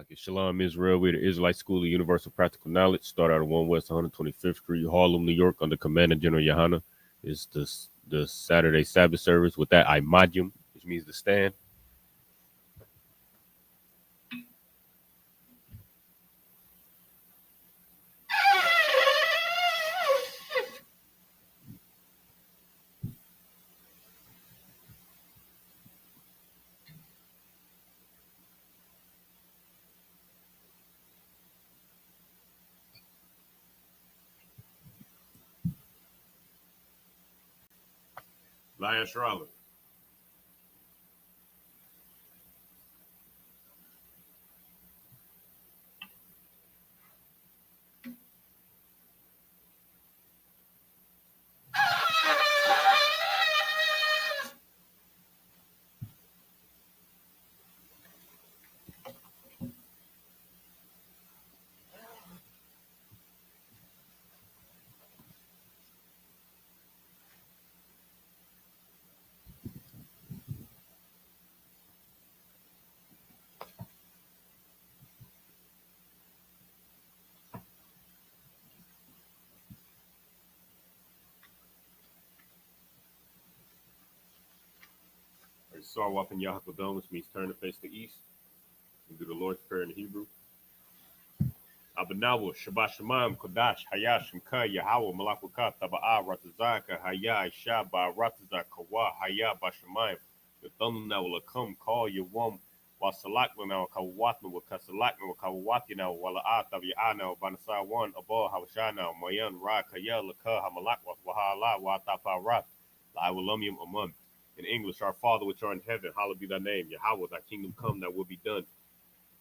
Salaki Shalom Israel. We're the Israelite School of Universal Practical Knowledge. Start out at 1 West 125th Street, Harlem, New York, under Commander General Yohana. It's the Saturday Sabbath service. With that, Imadium, which means to stand. Lion Shirala. Sarwaf and Yahakadon, which means turn to face the east. We do the Lord's Prayer in Hebrew. Abanawa, Shabbat Shemaim, Kodash, Hayash, Mka, Yahweh, Malakwaka, Taba'a, Ratazaka, Haya, Shaba, Ratazak, Kawa, Haya, Bashemaim. The thunder will come, call your wom, Wasalakna now, Kawatna, Wakasalakna, Kawati now, Wala'a, Tabi'ana, Banasa one, Abal, Hawashana, Mayan, Ra, Kaya, Laka, Hamalakwa, Wahala, Watapa, Rat, Lawalamium, Amun. In English, our Father which art in heaven, hallowed be thy name. Yahweh, thy kingdom come, thy will be done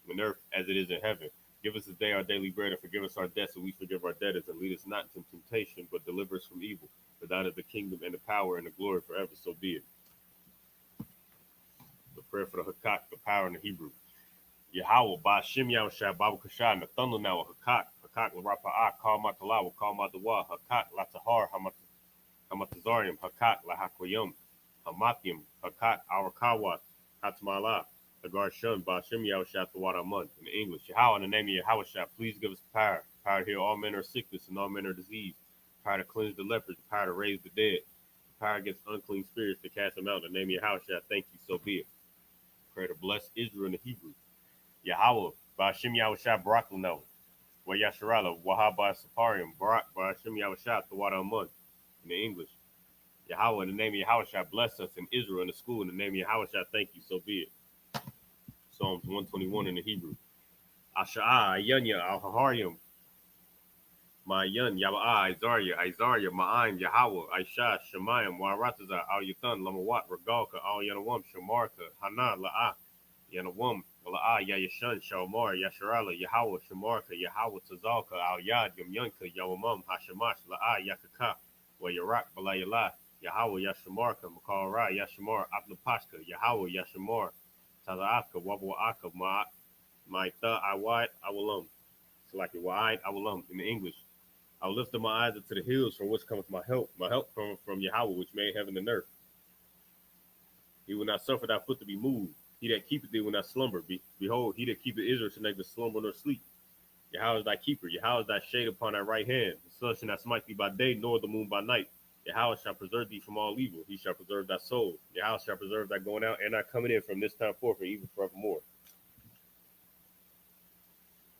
on earth as it is in heaven. Give us this day our daily bread, and forgive us our debts, and we forgive our debtors, and lead us not into temptation, but deliver us from evil. For thine is the kingdom, and the power, and the glory forever, so be it. The prayer for the Hakak, the power in the Hebrew. Yahweh, Ba'ashim Yahushua, Babu Kashah, Nathanu now, Hakak, Larapa'ah, Kalmatalawa, Kalmatawa, Hakak, Latahar, Hamatazarium, Hakak, Lahakoyum, Hamathium, Hakak, Arakawat, Hatmala, Hagar Shun, Bashim Yahushua, Thawadamun. In English, Yahweh, in the name of Yahushua, please give us the power to heal all manner of sickness and all manner of disease, power to cleanse the lepers, the power to raise the dead, the power against unclean spirits to cast them out. In the name of Yahushua, thank you, so be it. Pray to bless Israel in the Hebrew. Yahweh, Bashim Yahushua, Barakalano, Wa Yasharala, Wahaba Saparium, Barak, Bashim Yahushua, Thawadamun. In the English, Yahweh, in the name of Yahushua, bless us in Israel in the school. In the name of Yahushua, thank you, so be it. Psalms 121 in the Hebrew. Asha'ah, Ayanya, Al-Haharium, Ma'yan, Yaba'a, Isaiah, Ma'an, Yahweh, Aisha, Shemayim, Warataza, Al-Yathan, Lamawat, Regalka, Al-Yanawam, Shamarka, Hana, La'ah, Yanawam, La'ah, Yayashan, Shalmar, Yasharala, Yahweh, Shamarka, Yahweh, Tazalka, Al-Yad, Yamyanka, Yawamam, Hashamash, La'ah, Yakaka, Wayarak, Balayala, Yahweh, Yashamarka, Makara, Yashamar, Abnapashka, Yahweh, Yashamar, Tazaaka, Wabuaka, Ma'ita, Awad, Awalam. It's like Wa'id, Awalam in the English. I will lift up my eyes into the hills from which cometh my help. My help from Yahweh, which made heaven and earth. He will not suffer thy foot to be moved. He that keepeth thee will not slumber. Behold, he that keepeth Israel shall neither slumber nor sleep. Yahweh is thy keeper. Yahweh is thy shade upon thy right hand. The sun shall not smite thee by day, nor the moon by night. Yahweh shall preserve thee from all evil. He shall preserve thy soul. Yahweh shall preserve thy going out and thy coming in from this time forth and even forevermore.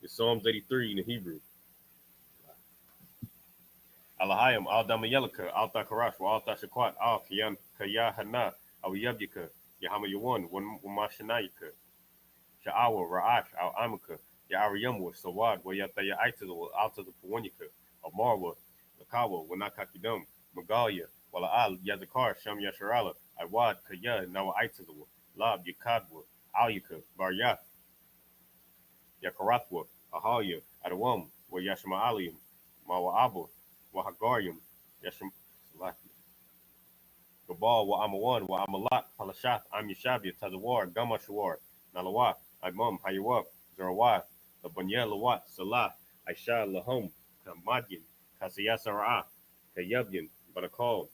It's Psalms 83 in the Hebrew. Alahayim, Al Damayelika, Al Takarash, Al Tashakwat, Al Kayan Kayahana, Al Yabyaka, Yahama Yawan, Wamashanayaka, Sha'awa, Ra'ash, Al Amaka, Ya'ariyamwa, Sawad, Wayataya Aitazal, Alta the Pawanyaka, Amarwa, Lakawa, Wanakakidum, Magalia, Wala'al, Yazakar, Sham Yasharala, Iwad, Kaya, Nawa Aitazal, Lab, Yakadwa, Alyaka, Baryat, Yakarathwa, Ahalya, Adawam, Wayashama Aliyam, Mawa'abu, Wahagarium, Yashim Salaki. Gabal, wa Amawan, wa Amalak, Palashat, Am Yashabia, Tazawar, Gamashawar, Nalawat, Imam, Hayawab, Zarawat, Labanya Lawat, Salah, Aisha Lahom, Kamadyan, Kasiyasara, Kayabyan, Barakal,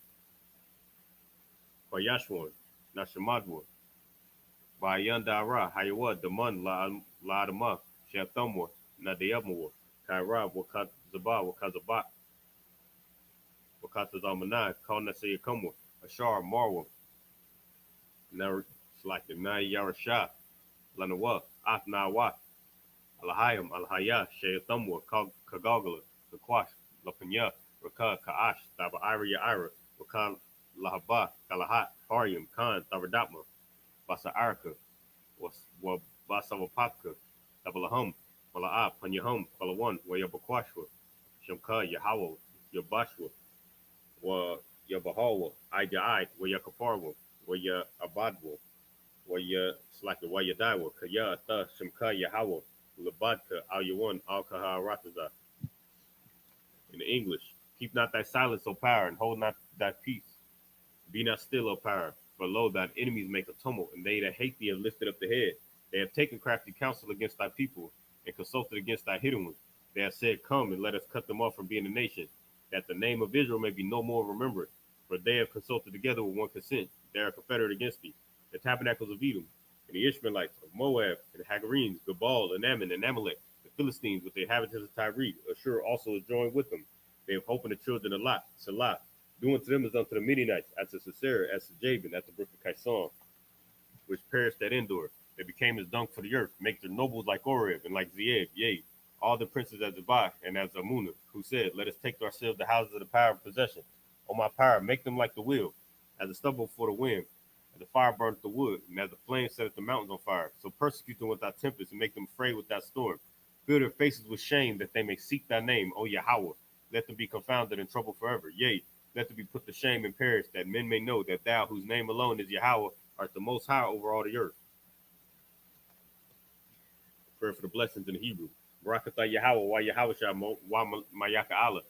Bayashwan, Nashamadwa, Bayandara, Hayawad, Daman, La Adama, Shathamwa, Nadeyamwa, Kairab, Wakazaba, Wakazabak, Wakatazamana, Kalnasayakamu, Ashar, Marwa, Now it's like the Nai Yarasha, Lanawa, Athnawa, Alahayam, Alahaya, Shayathamwa, Kagagala, Lakwash, Lapanya, Raka, Kaash, Taba Ira Ira, Wakan Lahaba, Kalahat, Haryam, Khan, Tavadatma, Basa Arka, was Basavapaka, Tabalahum, Malaa, Panyahum, Palawan, Wayabakwashwa, Shamka, Yahawa, Yabashwa, Wa Yabahawa, Ijai, Wayakaparwa, Waya Abadwa, Waya Slaka, Wayadawa, Kaya, Tha, Shamka, Yahawa, Labadka, Al Yawan, Al Kaha Rataza. In English, keep not thy silence, O power, and hold not thy peace. Be not still, O power, for lo, thine enemies make a tumult, and they that hate thee have lifted up the head. They have taken crafty counsel against thy people, and consulted against thy hidden ones. They have said, Come, and let us cut them off from being a nation, that the name of Israel may be no more remembered. For they have consulted together with one consent. They are confederate against thee. The tabernacles of Edom, and the Ishmaelites of Moab, and the Hagarenes, Gabal, and Ammon, and Amalek, the Philistines with the inhabitants of Tyre, Ashur also is joined with them. They have hope in the children of Lot, Salah, doing to them as unto the Midianites, as to Sisera, as to Jabin, at the brook of Kison, which perished at Endor. They became as dung for the earth, make their nobles like Oreb and like Zeeb, yea, all the princes as Zabah and as Amunah, who said, Let us take to ourselves the houses of the power of possession. O my power, make them like the wheel, as a stubble for the wind, as the fire burneth the wood, and as the flame setteth the mountains on fire. So persecute them with thy tempest, and make them afraid with thy storm. Fill their faces with shame, that they may seek thy name, O Yahweh. Let them be confounded and troubled forever. Yea, let them be put to shame and perish, that men may know that thou, whose name alone is Yahweh, art the most high over all the earth. Prayer for the blessings in the Hebrew. Barakatah Yahweh, wa Yahweh Shah, wa Mayaka Allah,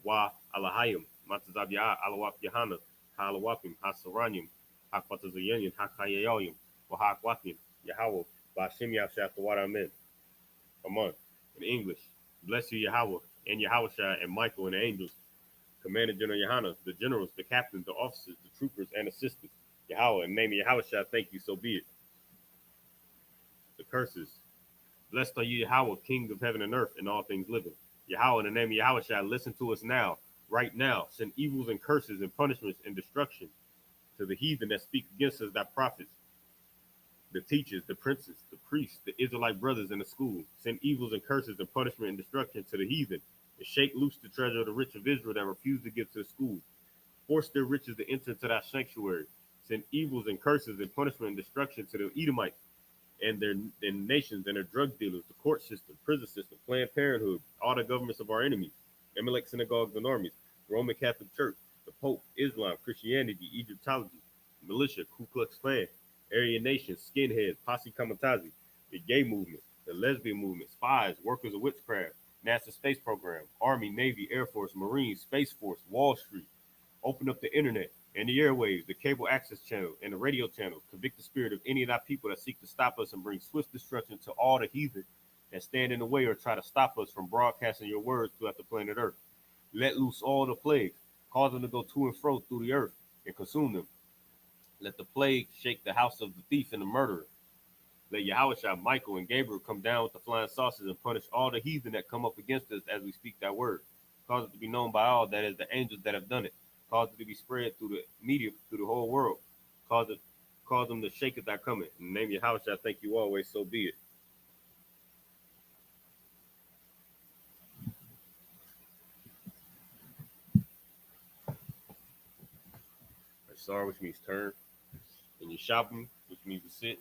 wa Alahayim, Matazab Yah, Alawap Yahana, Ha Alawapim, Ha Saranyim, Ha Kwatazayanim, Ha Kayayim, wa Ha Kwatim, Yahweh, Bashim Yahshah, Amen. Amen. In English, bless you, Yahweh, and Yahweh Shah, and Michael, and the angels. Commander General Yohana, the generals, the captains, the officers, the troopers, and assistants. Yahweh, in the name of Yahweh Shah, thank you, so be it. The curses. Blessed are you, Yahweh, King of heaven and earth, and all things living. Yahweh, in the name of Yahweh Shah, listen to us now, right now. Send evils and curses and punishments and destruction to the heathen that speak against us, thy prophets, the teachers, the princes, the priests, the Israelite brothers in the school. Send evils and curses and punishment and destruction to the heathen, and shake loose the treasure of the rich of Israel that refuse to give to the school. Force their riches to enter into thy sanctuary. Send evils and curses and punishment and destruction to the Edomites and their nations and their drug dealers, the court system, prison system, Planned Parenthood, all the governments of our enemies, Amalek synagogues and armies, the Roman Catholic Church, the Pope, Islam, Christianity, Egyptology, militia, Ku Klux Klan, Aryan Nation, skinheads, Posse Kamatazi, the gay movement, the lesbian movement, spies, workers of witchcraft, NASA space program, Army, Navy, Air Force, Marines, Space Force, Wall Street. Open up the internet and the airwaves, the cable access channel, and the radio channel. Convict the spirit of any of our people that seek to stop us and bring swift destruction to all the heathen that stand in the way or try to stop us from broadcasting your words throughout the planet Earth. Let loose all the plagues, cause them to go to and fro through the earth and consume them. Let the plague shake the house of the thief and the murderer. Let Yahweh, Michael, and Gabriel come down with the flying saucers and punish all the heathen that come up against us as we speak that word. Cause it to be known by all that is the angels that have done it. Cause it to be spread through the media, through the whole world. Cause them to shake it that coming. In the name of Yahweh, I thank you always, so be it. Sar, which means turn. And Yeshabim, which means to sit.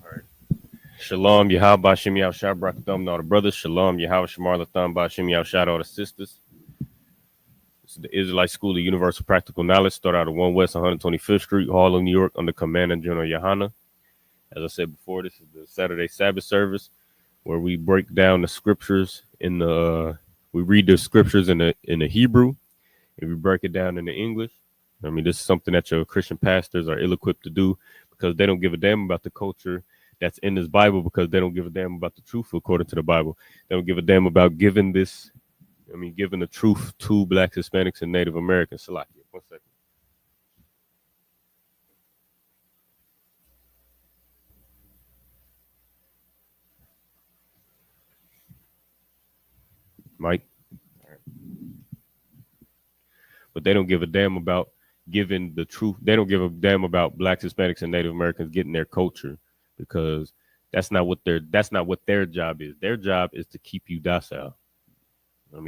All right. Shalom, Yahweh, Bashim Yahushua, Brakatham, all the brothers. Shalom, Yahweh, Shamar, Latham, Bashim Yahushua, all the sisters. This is the Israelite School of Universal Practical Knowledge, started out at 1 West 125th Street, Harlem, New York, under Commander General Yohana. As I said before, this is the Saturday Sabbath service where we break down the scriptures we read the scriptures in the Hebrew, and we break it down in the English. I mean, this is something that your Christian pastors are ill-equipped to do because they don't give a damn about the culture. that's in this Bible, because they don't give a damn about the truth according to the Bible. They don't give a damn about giving giving the truth to Blacks, Hispanics, and Native Americans. Salakia, 1 second. Mike. But they don't give a damn about giving the truth. They don't give a damn about Blacks, Hispanics, and Native Americans getting their culture, because that's not what their job is. Their job is to keep you docile.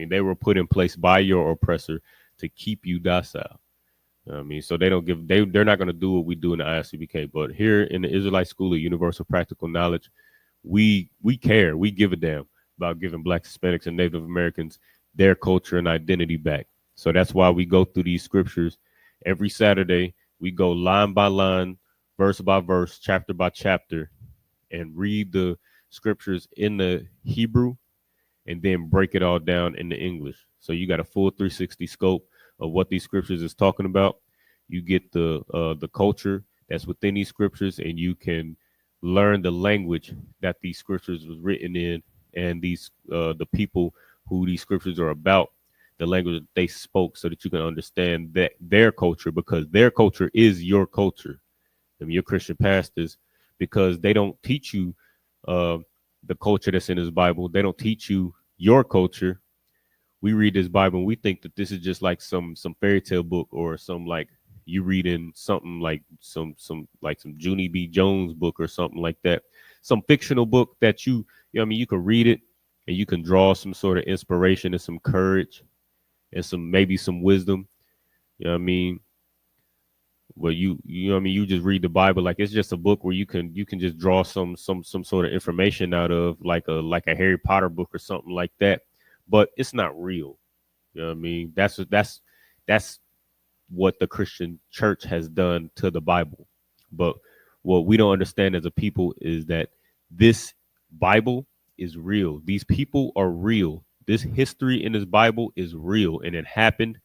They were put in place by your oppressor to keep you docile. So they're not going to do what we do in the ISUPK. But here in the Israelite School of Universal Practical Knowledge, we care. We give a damn about giving Blacks, Hispanics, and Native Americans their culture and identity back. So that's why we go through these scriptures every Saturday. We go line by line, verse by verse, chapter by chapter, and read the scriptures in the Hebrew and then break it all down into English. So you got a full 360 scope of what these scriptures is talking about. You get the culture that's within these scriptures, and you can learn the language that these scriptures was written in, and these the people who these scriptures are about, the language that they spoke, so that you can understand that their culture, because their culture is your culture. Your Christian pastors, because they don't teach you the culture that's in this Bible. They don't teach you your culture. We read this Bible and we think that this is just like some fairy tale book, or some, like, you reading something like some Junie B. Jones book or something like that, some fictional book that you could read it and you can draw some sort of inspiration and some courage and maybe some wisdom. Well, you just read the Bible like it's just a book where you can just draw some sort of information out of, like a Harry Potter book or something like that, but it's not real. That's what the Christian church has done to the Bible. But what we don't understand as a people is that this Bible is real. These people are real. This history in this Bible is real, and it happened.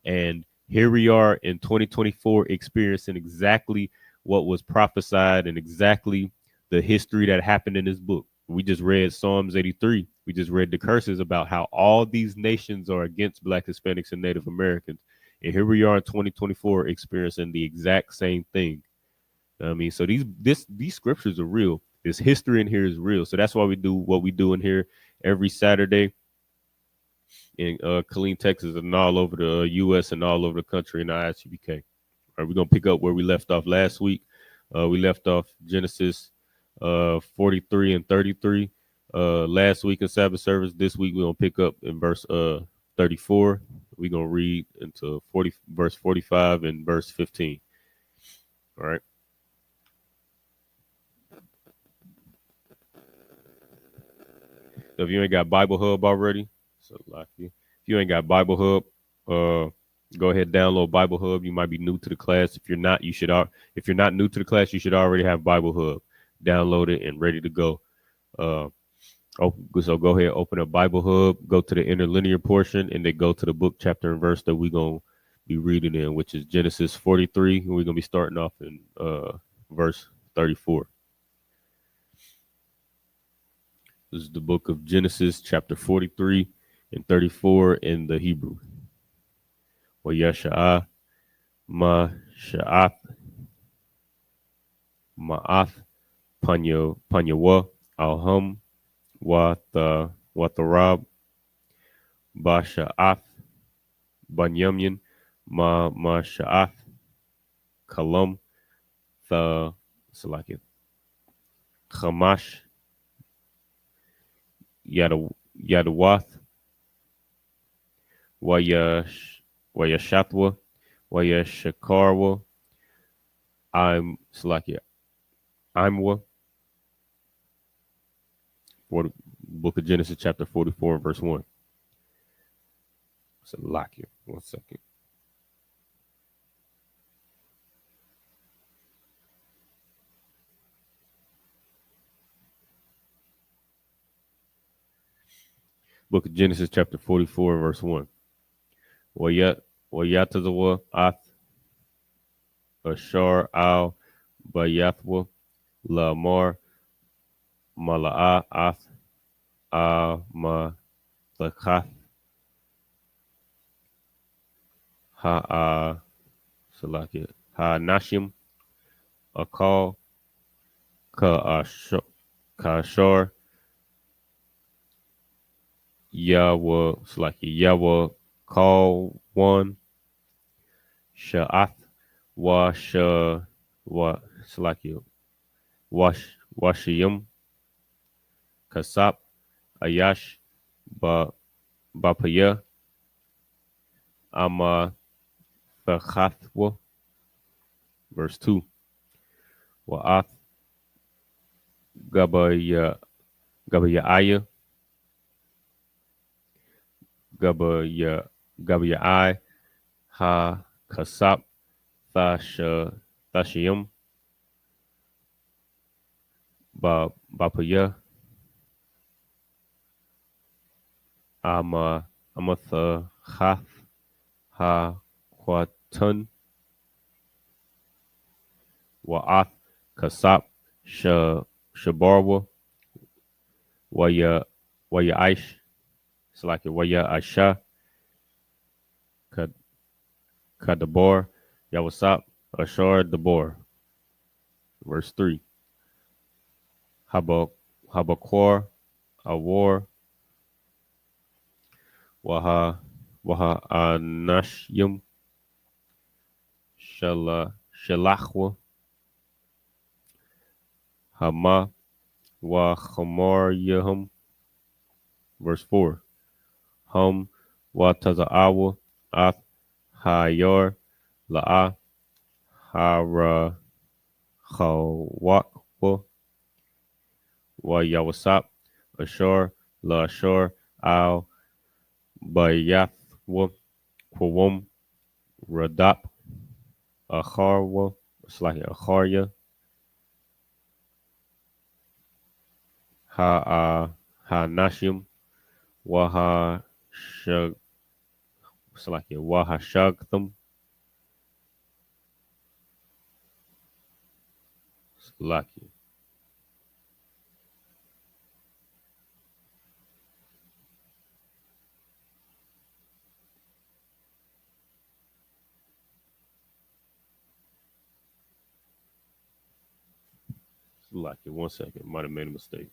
And here we are in 2024 experiencing exactly what was prophesied and exactly the history that happened in this book. We just read Psalms 83. We just read the curses about how all these nations are against Black, Hispanics, and Native Americans. And here we are in 2024 experiencing the exact same thing. So these scriptures are real. This history in here is real. So that's why we do what we do in here every Saturday in Killeen, Texas, and all over the U.S. and all over the country in the ISUPK. All right, we're going to pick up where we left off last week. We left off Genesis 43 and 33 last week in Sabbath service. This week we're going to pick up in verse 34. We're going to read into verse 45 and verse 15. All right. So if you ain't got Bible Hub already, so lucky. If you ain't got Bible Hub, go ahead and download Bible Hub. You might be new to the class. If you're not, if you're not new to the class, you should already have Bible Hub. Download it and ready to go. So go ahead, open up Bible Hub, go to the interlinear portion, and then go to the book, chapter, and verse that we're going to be reading in, which is Genesis 43. And we're going to be starting off in verse 34. This is the book of Genesis, chapter 43 and 34 in the Hebrew. Wayasha'ah ma'sha'ath ma'ath panyawa alham wa tharab basha'ath banyamyan ma'sha'ath kalam the salakit chamash Yadawath, Wayashatwa, Wayashakarwa, Imwa, for the book of Genesis, chapter 44, and verse 1. Salakia, 1 second. Book of Genesis, chapter 44, verse 1. Wayatazawa ath ashar al bayathwa lamar Mala'a Ath Ma Thakath Ha Salaki Ha Nashim Akal Ka Shor Yawa Salaki Yawa Call One Sha'ath Wa Sha Wa Salaki Washiyum Kasap Ayash Ba Bapaya Ama Fachathwa. Verse 2. Wa'ath Gabaya Gabayaya Gabayai Ha Kasap Thashiyum Bapaya Amathachath Ha Quatun Wa'ath Kasap Shabarwa Waya Aish. It's like Waya Aisha Kadabor Yawasap Ashar Dabor. Verse 3. Habakor Awar Waha Anashyum Shalachwa Hama Wa Chamar Yahum. Verse 4. Hum Wa Taza'awa Ath Hayor La'a Hara Chawakwa Wa Yawasap Ashar La Ashar Al Bayathwa Kwawum Radap Acharwa. It's like Acharya Ha Nashim Waha Shag. It's like Waha Shagtham. Lucky. Lucky. 1 second. Might have made a mistake.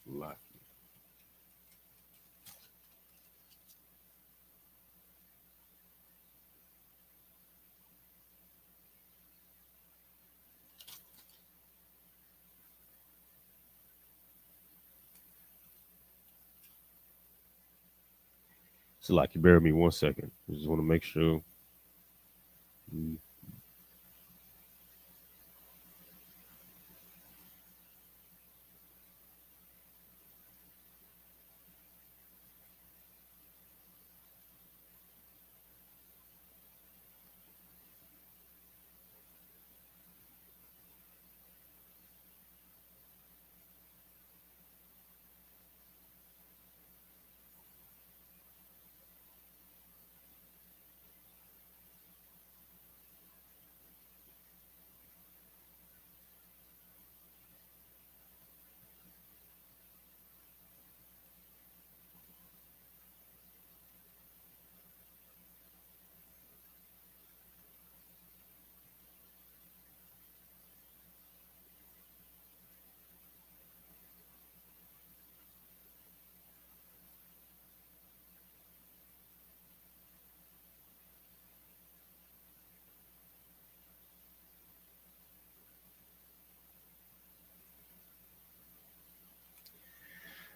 Lucky. So like, you bear with me 1 second. I just want to make sure.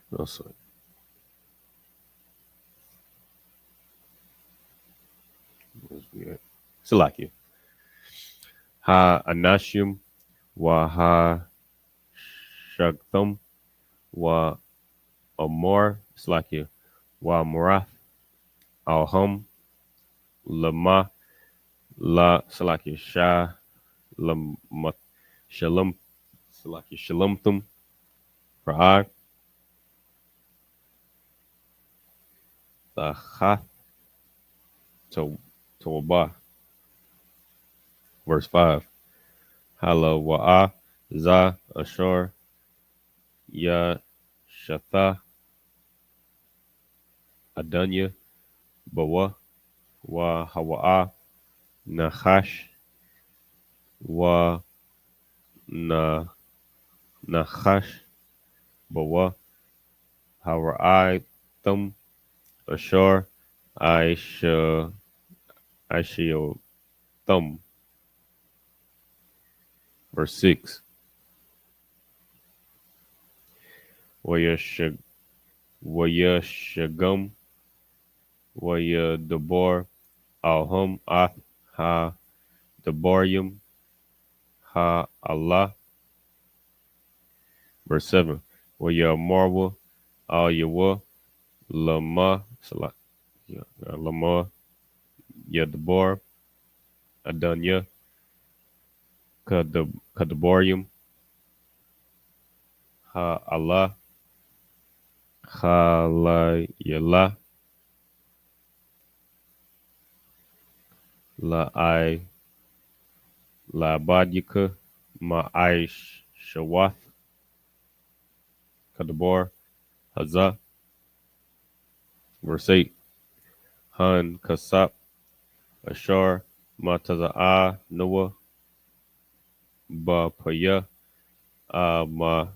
No, sorry. So like, Ha Anashim wa ha shagthum, wa amor, Slakia, wa morath, alhum, lama, la, Slakia, sha, lam, shalom, Slakia, shalomthum, ra'ad, tachath, to, tawabah. Verse 5. Hala wa'a, za, ashur, ya, shatha, adanya, bawa, wa hawa'a, nachash, wa na nachash, bawa, hara'ai, thum, ashur, aisha, aishio, thum. Verse 6. Waya shagum, waya debor, alhum, ath, ha, deborium, ha, Allah. Verse 7. Waya marwa, al yawa, lama, lama, yadabor, adanya, kadaborium, ha, Allah, ha, la, yala, la, I, la, badika, ma, I, shawath, kadabor, haza. Verse 8. Han, kasap, ashar, mataza'a, Noah, ba, paya, ma,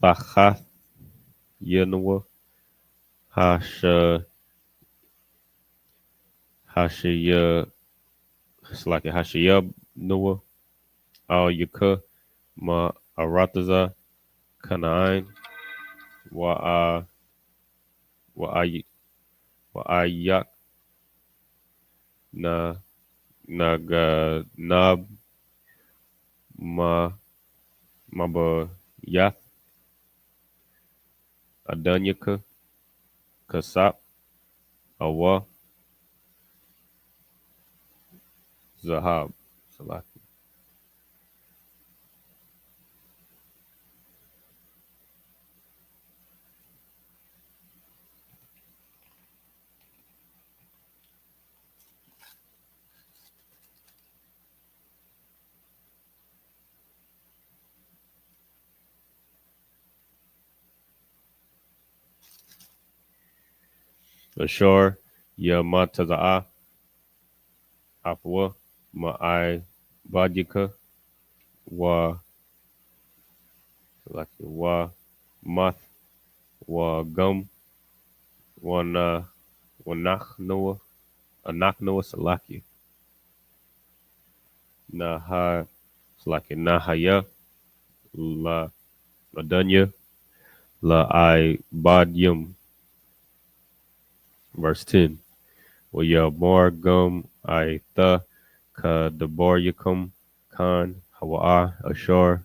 thachath, Noah, hasha, hashaya, Slaki hashayab, Noah, al yaka, ma, arataza, Kanaan, wa, wa, ayak, na, nab, ma, maba, yath, adanyaka, kasap, awa, zahab. Salaki. Ashar, ya mataza'a, afwa, ma, I, badika, wa, Salaki, wa, math, wa, gum, wa, na, wa, nach, Noah, anak, Noah, Salaki. Naha, Salaki, Nahaya, la, Adanya, la, I, badyum. Verse 10. Wa, ya, mar, gum, I, tha, ka, dabaryakum, kan, hawa'a, ashar,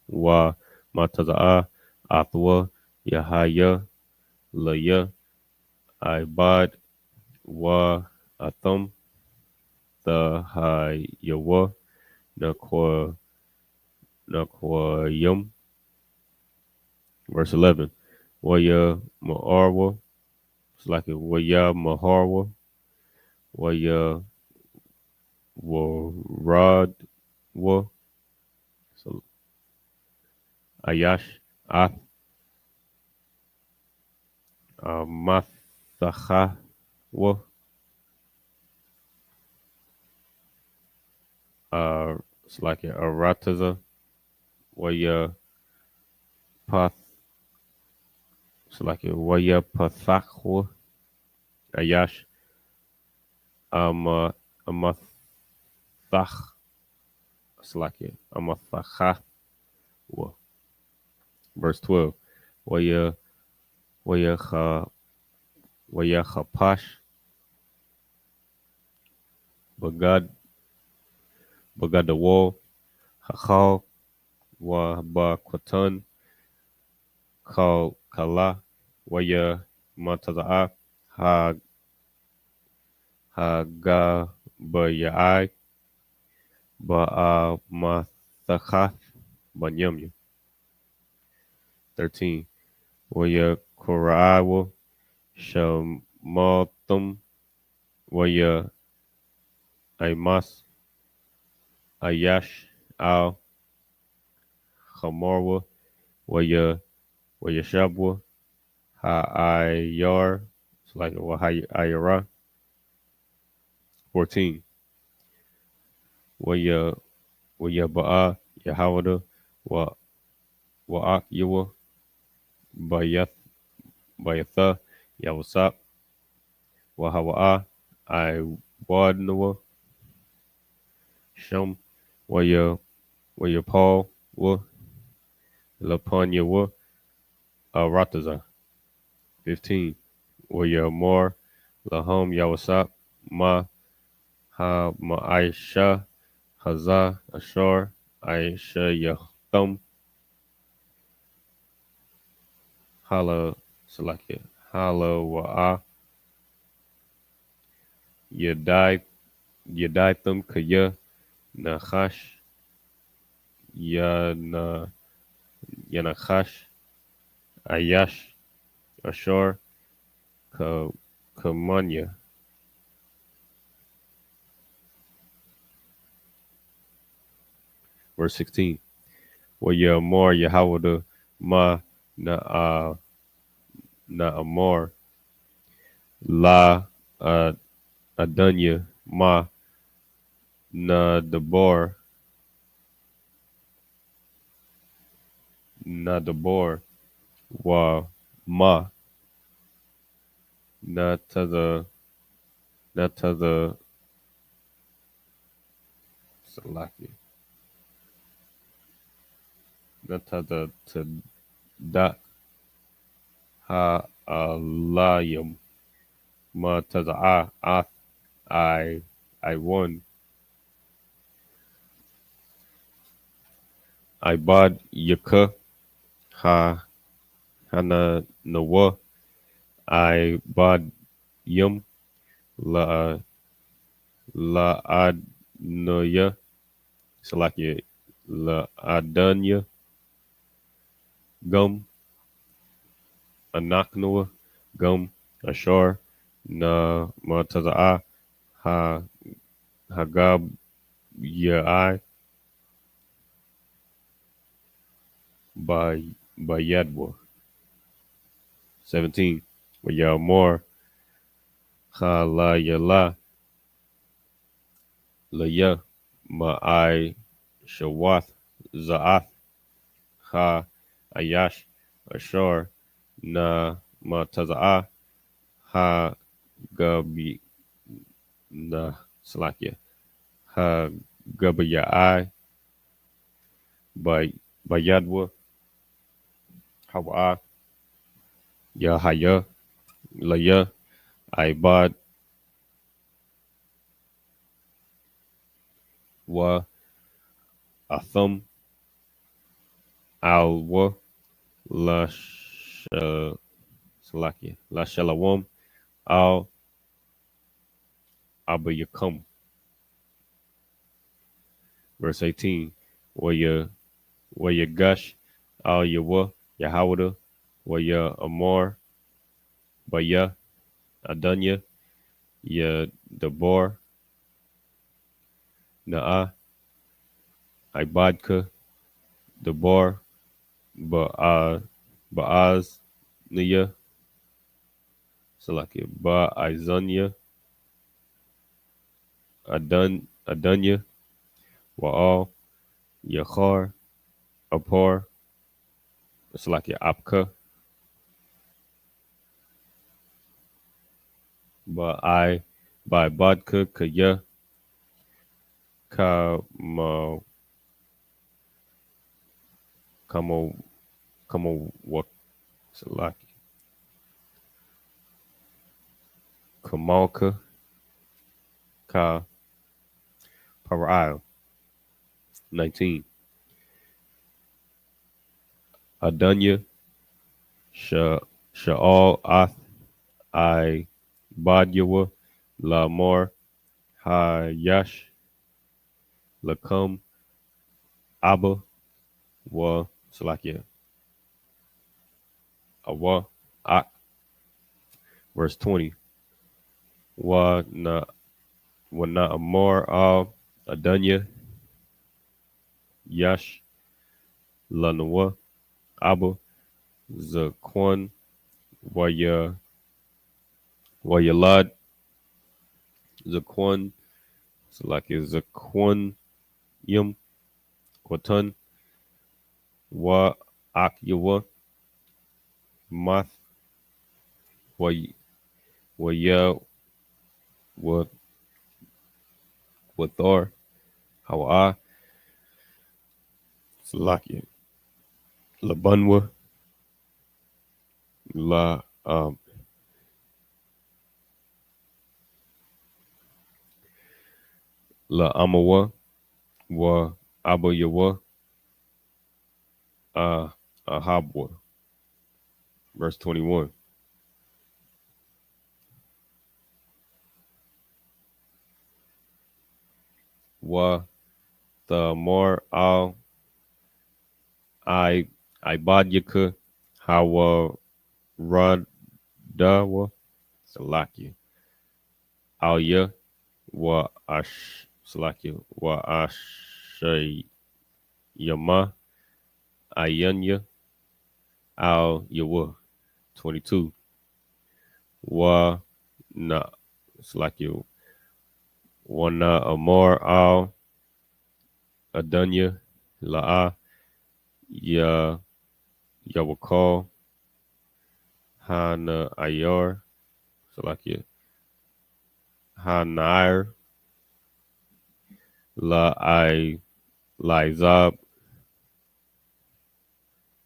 wa, mataza'a, athwa, yahaya, laya, ibad, wa, athum, the, ha, yawa, nakwa, yum. Verse 11. Waya ma'arwa, it's like a waya maharwa, waya warad wa, so ayash, ath, mathacha wa, it's like a arataza, waya path, it's like a waya pathachwa, ayash, amathach, it's like a amathacha wa. Verse 12. Waya waya cha waya chapash, bagad, bagad the wall, hachal, wa ba kwatan kala waya mataza'a ha ha ga ba ya ai ba a mathakath banyamya. 13. Waya kura'awa shamatum waya aimas ayash al hamarwa waya shabwa ha ayar it's like wa ayara. 14. Waya ba'a yahawada wa ak yawa bayatha yawasap wa hawa'a I wadnawa sham waya paul wa lapanya wa rataza. 15. Waya more lahom yawasap ma ha ma aisha haza ashar aisha yatham hala salakia hala wa'a yadai yadaitam kaya nachash yana yanachash ayash ashar ka kamanya. Verse 16. Waya more yahawada ma na amor la adanya ma na debor wa ma na to the salaki na to the to da ha alayim ma to the I won I bad yaka ha hana nawa I bad yum la adnaya salaki la adanya gum anaknoa gum ashar na mataza'a ha hagab ya'i by yadwa. 17. Ya more ha la yala la ya ma I shawath za'ath ha ayash ashar na mataza'a ha gabi na salakia ha gabaya'i by yadwa hawa ya haya la ya I bad wa atham al wa la salakia la shalawam al abayakum. Verse 18. Waya gush al yawa yahawada waya amor baya adanya ya debor na'a ibadka debor ba'az niya salaki ba'izanya adanya wa all yachar apor salaki apka by badka kaya kama what salaki kamalka ka para'al. 19. Adunya, Sha'al Ath, I Badyawa, Lamar, Hayash, Lakum, Abba, Wa, Salakia, Awa, Ak, verse 20. Wa na Amar Al, Adunya, Yash, Lanawa, Abba, Zaquan, Waya, Wayalad, Zaquan, Salakia, Zaquan, Yum, Quatan, Wa Akyawa, Math, Waya, Wa Wathar, Hawa, Salakia, Labanwa, La La Amawa, Wa Abayawa, Ahabwa. Verse 21. Wa Thamar Al Ibadyaka, Hawa Radawa, Salakia, Alya, Wa Salakia, Wa Ashayama, Ayanya, Al Yawa. 22. Wa na Salakia, Wa na Amar Al Adunya, La'a, Ya Yawakal, Hana Ayar, Salakia, Hanair, La I Lizab,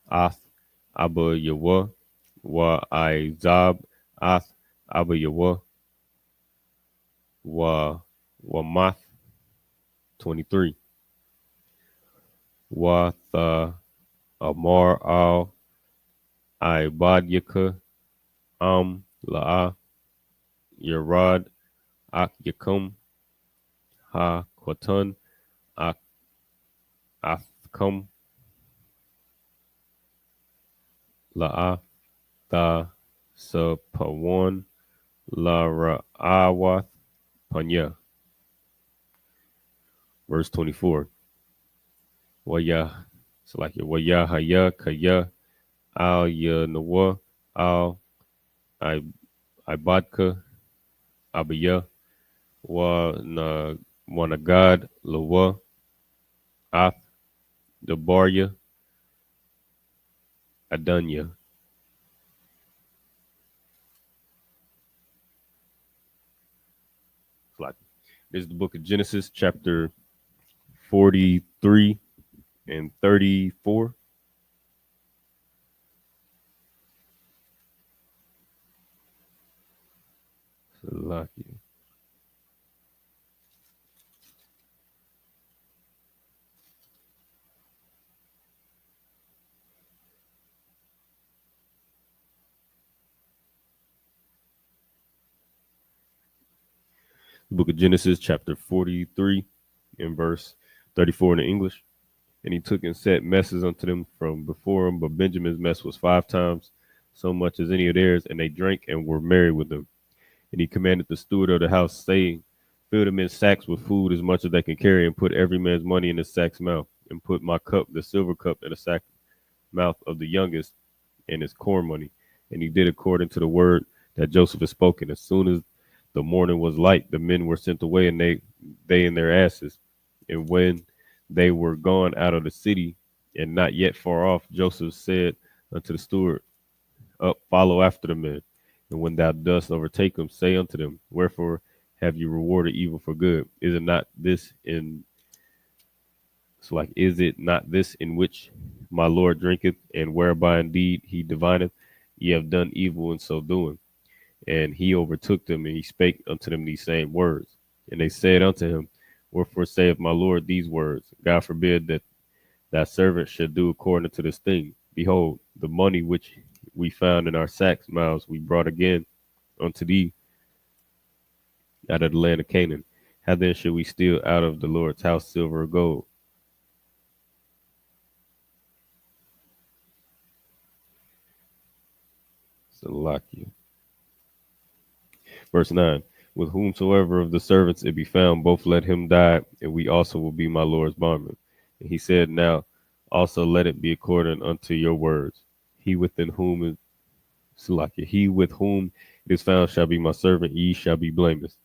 Ath Abba Yawa, Wa Izab, Ath Abba Yawa, Wamath. 23. Wa Tha Amar Al Ibadyaka, La'a, Yarad, Ak Yakum, Ha Quatan, Ak Athkum, La'a, Tha Sapawan, La Ra'awath, Panya. Verse 24. Waya, Salakia, Waya Haya Kaya, Al Yanawa, Al Ibadka, Abaya, Wanagad, Lawa, Ath, Debarya, Adunya. This is the book of Genesis, chapter 43 and 34. Salakia. The book of Genesis, chapter 43, and verse 34 in the English. And he took and set messes unto them from before him, but Benjamin's mess was 5 times so much as any of theirs, and they drank and were merry with them. And he commanded the steward of the house, saying, Fill them in sacks with food as much as they can carry, and put every man's money in his sack's mouth, and put my cup, the silver cup, in the sack mouth of the youngest, and his corn money. And he did according to the word that Joseph had spoken. As soon as the morning was light, the men were sent away, and they and their asses. And when they were gone out of the city, and not yet far off, Joseph said unto the steward, Up, follow after the men. And when thou dost overtake them, say unto them, Wherefore have you rewarded evil for good? Is it not this in which my Lord drinketh, and whereby indeed he divineth? Ye have done evil in so doing. And he overtook them, and he spake unto them these same words. And they said unto him, Wherefore saith my Lord these words? God forbid that thy servant should do according to this thing. behold, the money which we found in our sacks' mouths we brought again unto thee out of the land of Canaan. How then should we steal out of the Lord's house silver or gold? Salakia. Verse 9. With whomsoever of the servants it be found, both let him die, and we also will be my Lord's bondmen. And he said, now also let it be according unto your words. He within whom is Salakia, he with whom it is found shall be my servant, ye shall be blameless.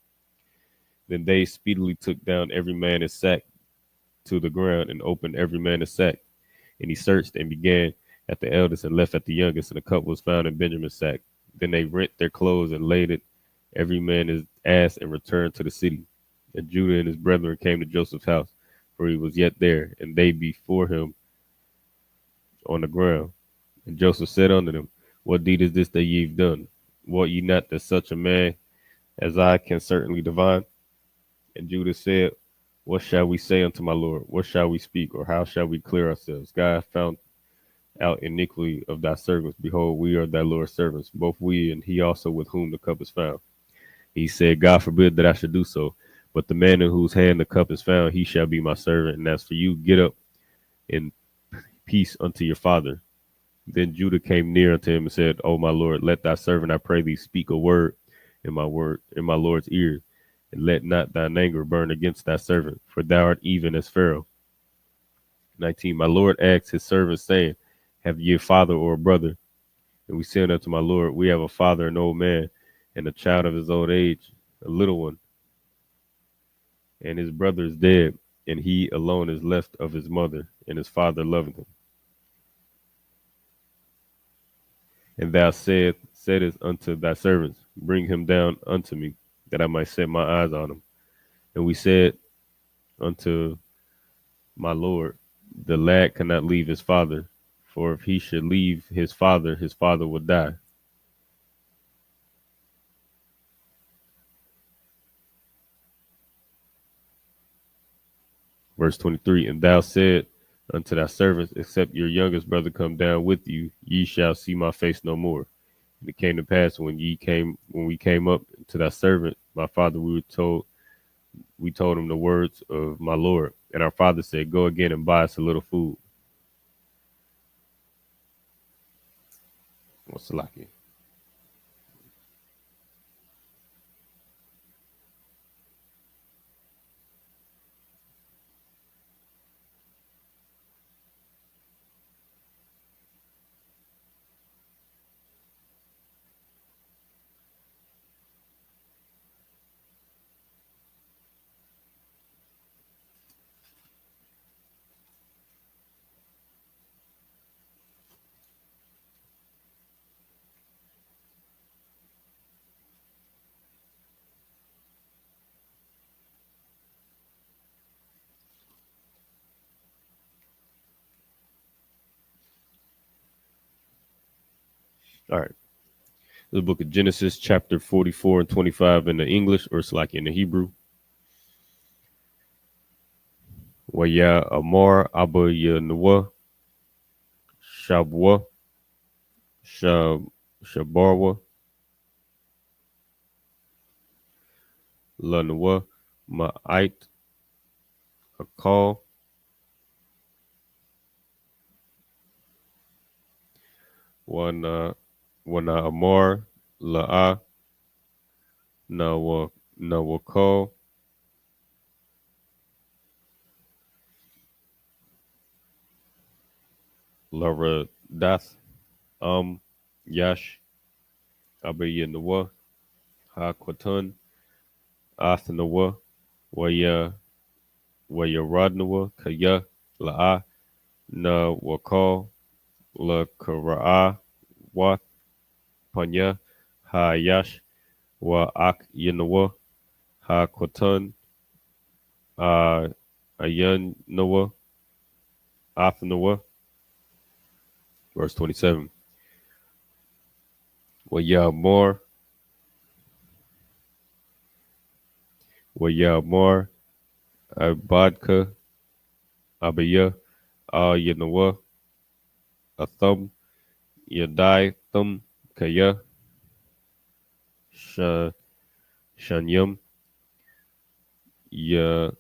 Then they speedily took down every man his sack to the ground, and opened every man his sack. And he searched and began at the eldest and left at the youngest, and a cup was found in Benjamin's sack. Then they rent their clothes and laid it every man his ass, and returned to the city. And Judah and his brethren came to Joseph's house, for he was yet there, and they before him on the ground. And Joseph said unto them, what deed is this that ye have done? Wot ye not that such a man as I can certainly divine? And Judah said, what shall we say unto my Lord? What shall we speak, or how shall we clear ourselves? God found out iniquity of thy servants. Behold, we are thy Lord's servants, both we and he also with whom the cup is found. He said, God forbid that I should do so. But the man in whose hand the cup is found, he shall be my servant. And as for you, get up in peace unto your father. Then Judah came near unto him and said, O my Lord, let thy servant, I pray thee, speak a word in my Lord's ear, and let not thine anger burn against thy servant, for thou art even as Pharaoh. 19. My Lord asked his servants, saying, have ye a father or a brother? And we said unto my Lord, we have a father, an old man, and a child of his old age, a little one. And his brother is dead, and he alone is left of his mother, and his father loveth him. And thou saidest unto thy servants, bring him down unto me, that I might set my eyes on him. And we said unto my Lord, the lad cannot leave his father, for if he should leave his father would die. Verse 23, and thou said unto thy servants, except your youngest brother come down with you, ye shall see my face no more. And it came to pass when we came up to thy servant, my father, we told him the words of my Lord. And our father said, go again and buy us a little food. What's the lucky? All right. The book of Genesis, chapter 44 and 25 in the English, or it's like in the Hebrew. Waya Amar Abba Yanuwa Shabwa Shabarwa Lanuwa Ma'ait Akal Wana Amar La'a Nawakal Lara Dath Yash Abba Yanuwa Hakwatun Athanawa Waya Radnawa Kaya La'a Nawakal La Kara'a Wa Panya Ha Yash Wa Ak Yanawa Ha Kwatan Ayan Noah Athanawa. Verse 27. Wa Yamar Abadka Abaya Yanawa Athum, Yadai Thum, Kaya, Sha Shanyum, Ya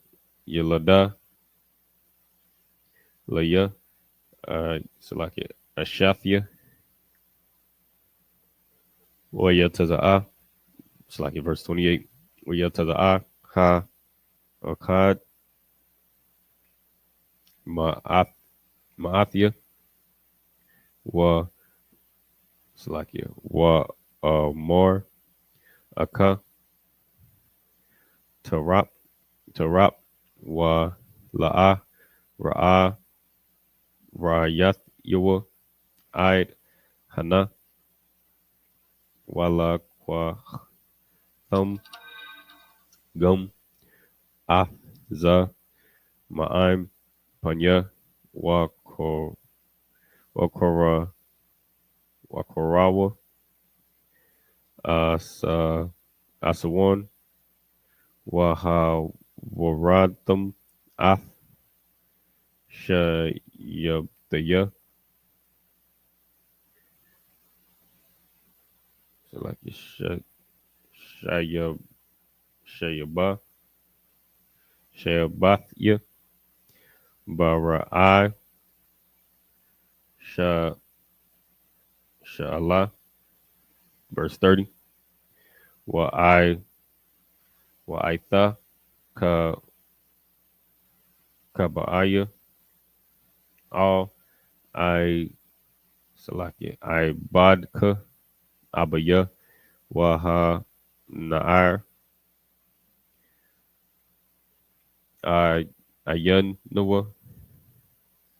Yalada, Laya, Salaki, Ashathia, Waya Taza'a, Salaki, verse 28, Waya Taza'a, Ha, Akkad, Ma'ath, Ma'athia, Wa, Salaki, Wa, Mor, Aka, Tarap, Tarap, Wa, La'a, Ra'a, Rayath, Yawa, Aid, Hana, Wala, Kwa, Thum, Gum, Ath, Za, Ma'im, Panya, Wako, Wakora, Wakorawa, Asa, Asawan, Waha, Waratham, Ath, Shayabdaya, so like Shayab, Shayaba, Shayabathya, Bara'ai, Sha, Sha'ala, verse 30, Wa'ai, Wa'aitha, Ka, Kaba'aya, all, I, Salaki, I, Badka, Abaya, Waha, Na'ar, I, Ayan, Noah,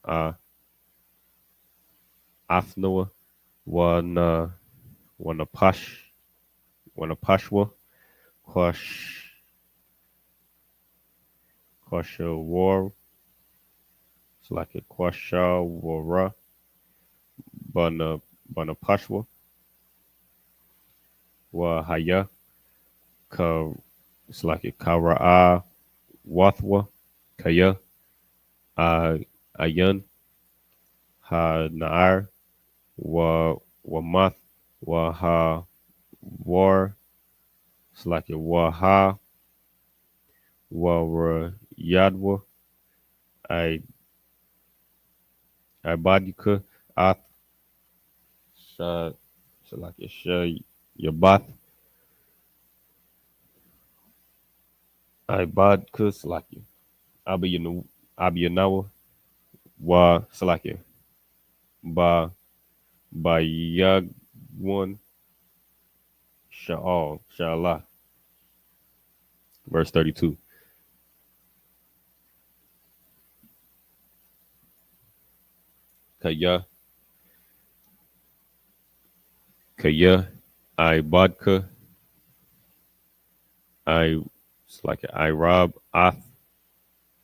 uh, Afnoah, Wana, Wanapash, Wanapashwa, Kwash, Kwashawar, Salaki, Kwashawara, Bana, Banapashwa, Wahaya, Ka, Salaki, Kara'a, Wathwa, Kaya, Ayan, Ha, Na'ar, Wamath, Waha, War, Salaki, Waha, Wara, Yadwa, I, Ibadika, Ath, Sha, Salaki, Sha, Yabath, Ibadka, Salaki, Abiyanawa, Wa, Salaki, Ba, Bayagwan, Sha'al, Sha'ala, verse 32. Kaya, Kaya, Ibadka, Salaki, Rob, Ath,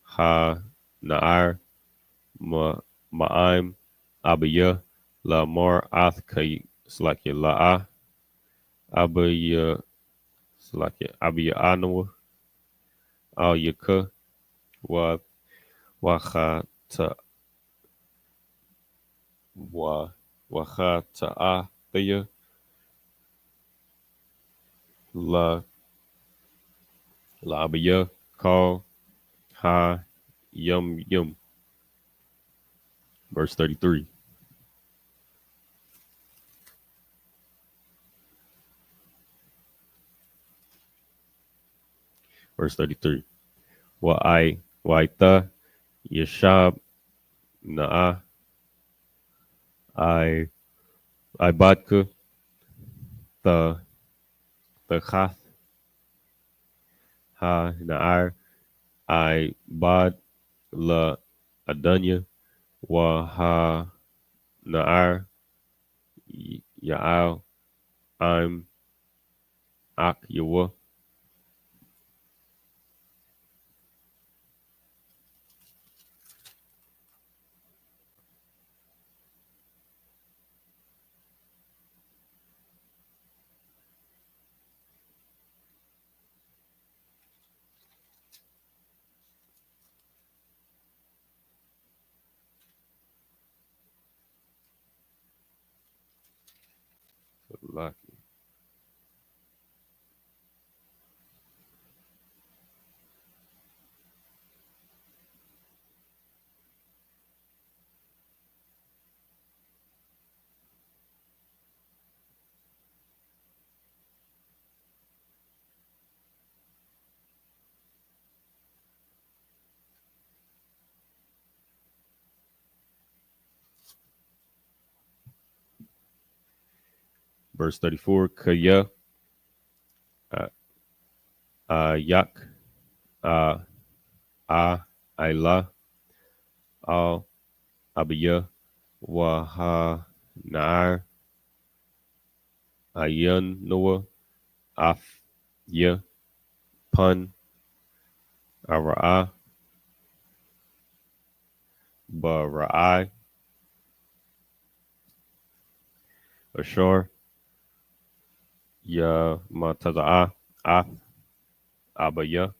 Ha, Na'ar, Ma'im, Abiya, La Mar, Ath, Kay, Salaki, La'a, Abiya, Salaki, Abiya Anawa, Al Yaka, Wa, Wacha, Ta, Wacha, Ta'a, Thea, La, La Abiya, Call, Ha, Yum, verse 33. Verse 33. Wa'ita, Yashab, Na'a, I, Ibadka, the Chath, Ha, Na'ar, I, Bad, La, Adanya, Wa, Ha, Na'ar, Ya'al, I'm, Ak, Yawa. Salaki. Verse 34, Kaya, uh, Yak, uh, Ila, Al, Abiya, Waha, Naar, Ayan, Noah, Af, Ya, Pun, Ara'a, Bara'ai, Ashur, Ya, Mataza'a, Af, Abaya.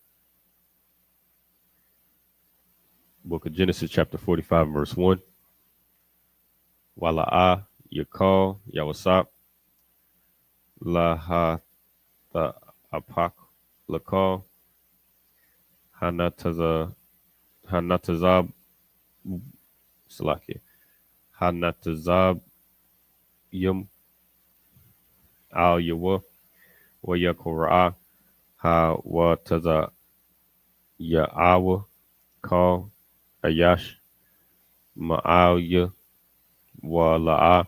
Book of Genesis, chapter 45, verse 1. Wala'a, Yakal, Yawasap, Laha, the Apak, Lakal, Hanataza, Hanatazab, Salaki, Hanatazab, Yum, Al Yawa, Wayakora, Ha Wataza, Ya'awa, Kal, Ayash, Ma'al Wala'a,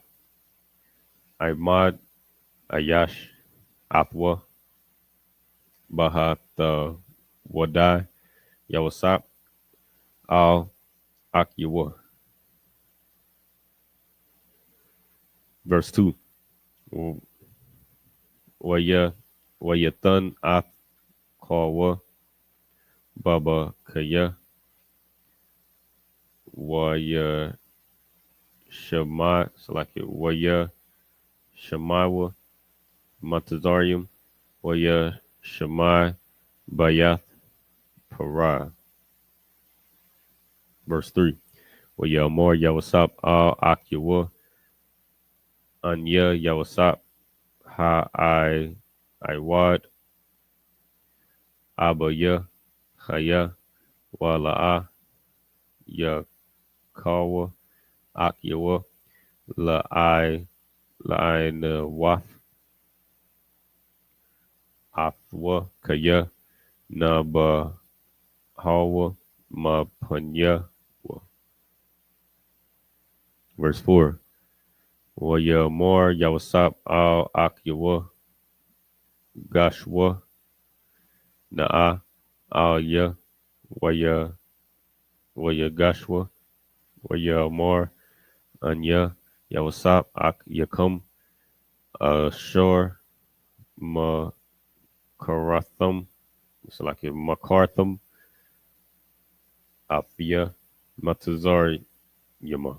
Imad, Ayash, Apwa, Bahat, Wadai, Yawasap, Al Akyawa. Verse 2. Waya Wayatan Ap Kawa Baba Kaya Waya Shemai Salaki Waya Shemaiwa Montazarium Waya Shemai Bayath Parah. Verse 3. Waya Amor Yawasap Al Akyawa Anya Yawasap Ha Iwad Abaya Haya Wala'a Yakawa Akyawa La'ai Wath Athwa Kaya Naba Hawa Mapanya. Verse 4. Waya Mor Yawasap Al Akyawa Gashwa Na'a Al Ya Waya Gashwa Waya Mor Anya Yawasap Ak Yakum Ashur Makarathum. It's like a Makarthum Afia Matazar Yama.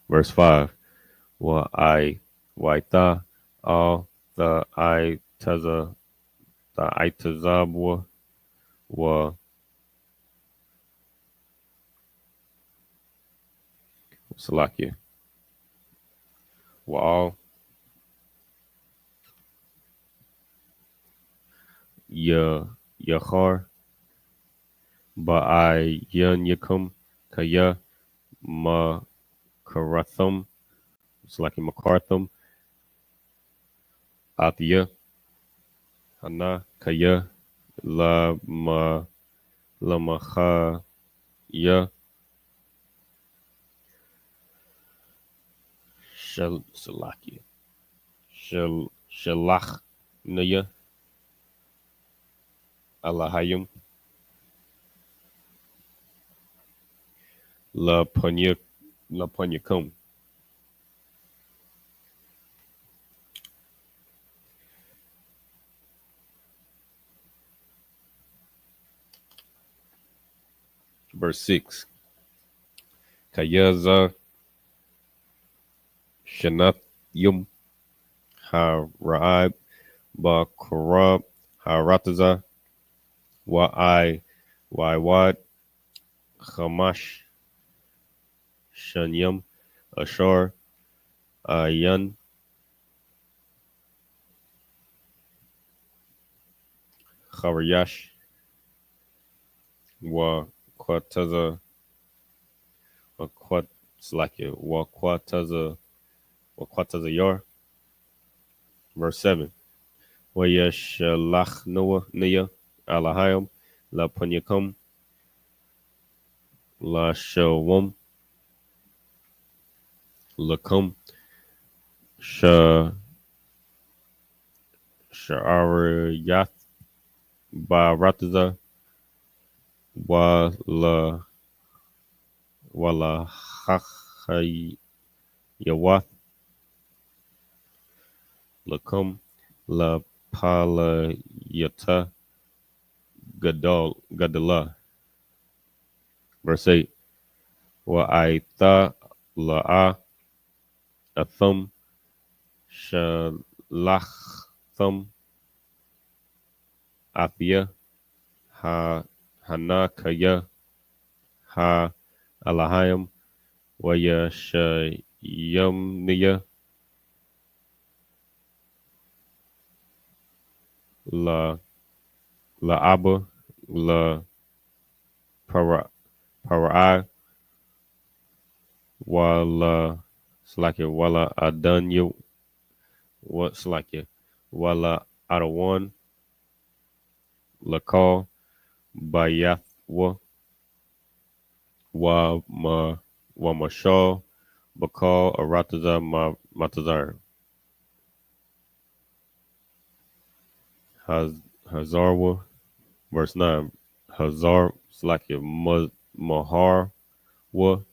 Verse 5. Wa I Waita Al the I Taza the Itazabwa wa Salakia. Wa all Yachar ba I Yan Yakum Kaya Ma Karathum. It's like Makarthum Athia Hana Kaya La Maha Ya Salakia. Shalach Naya Alahayim La Punyakum. Verse 6. Kayaza Shanat Yum Ha Ra'ab Ba Korab Ha Rataza Wa I Wad Hamash Shanyam Ashar Ayan Kharayash wa Quataza wa Quat Slakia wa Quataza Yor. Verse 7. Wa Yashalach Noah Nia Alahayim La Punyakum La Shawum Lakum Sha Sha'arayath Ba Rataza wa la Hachayawath Lakum La Palayata Gadala. Verse 8. Wa Aitha La'a Athum Shalathum Athia Ha Hanakaya Ha Alahayim wa Yashayamniya La Abba La Parai wa La Slakia Wala Adanya what Slakia Wala Adawan La Call Bayathwa wa Mashal Bakal Arataza Matazar Hazarwa. Verse 9. Hazar Slakia Mahar wa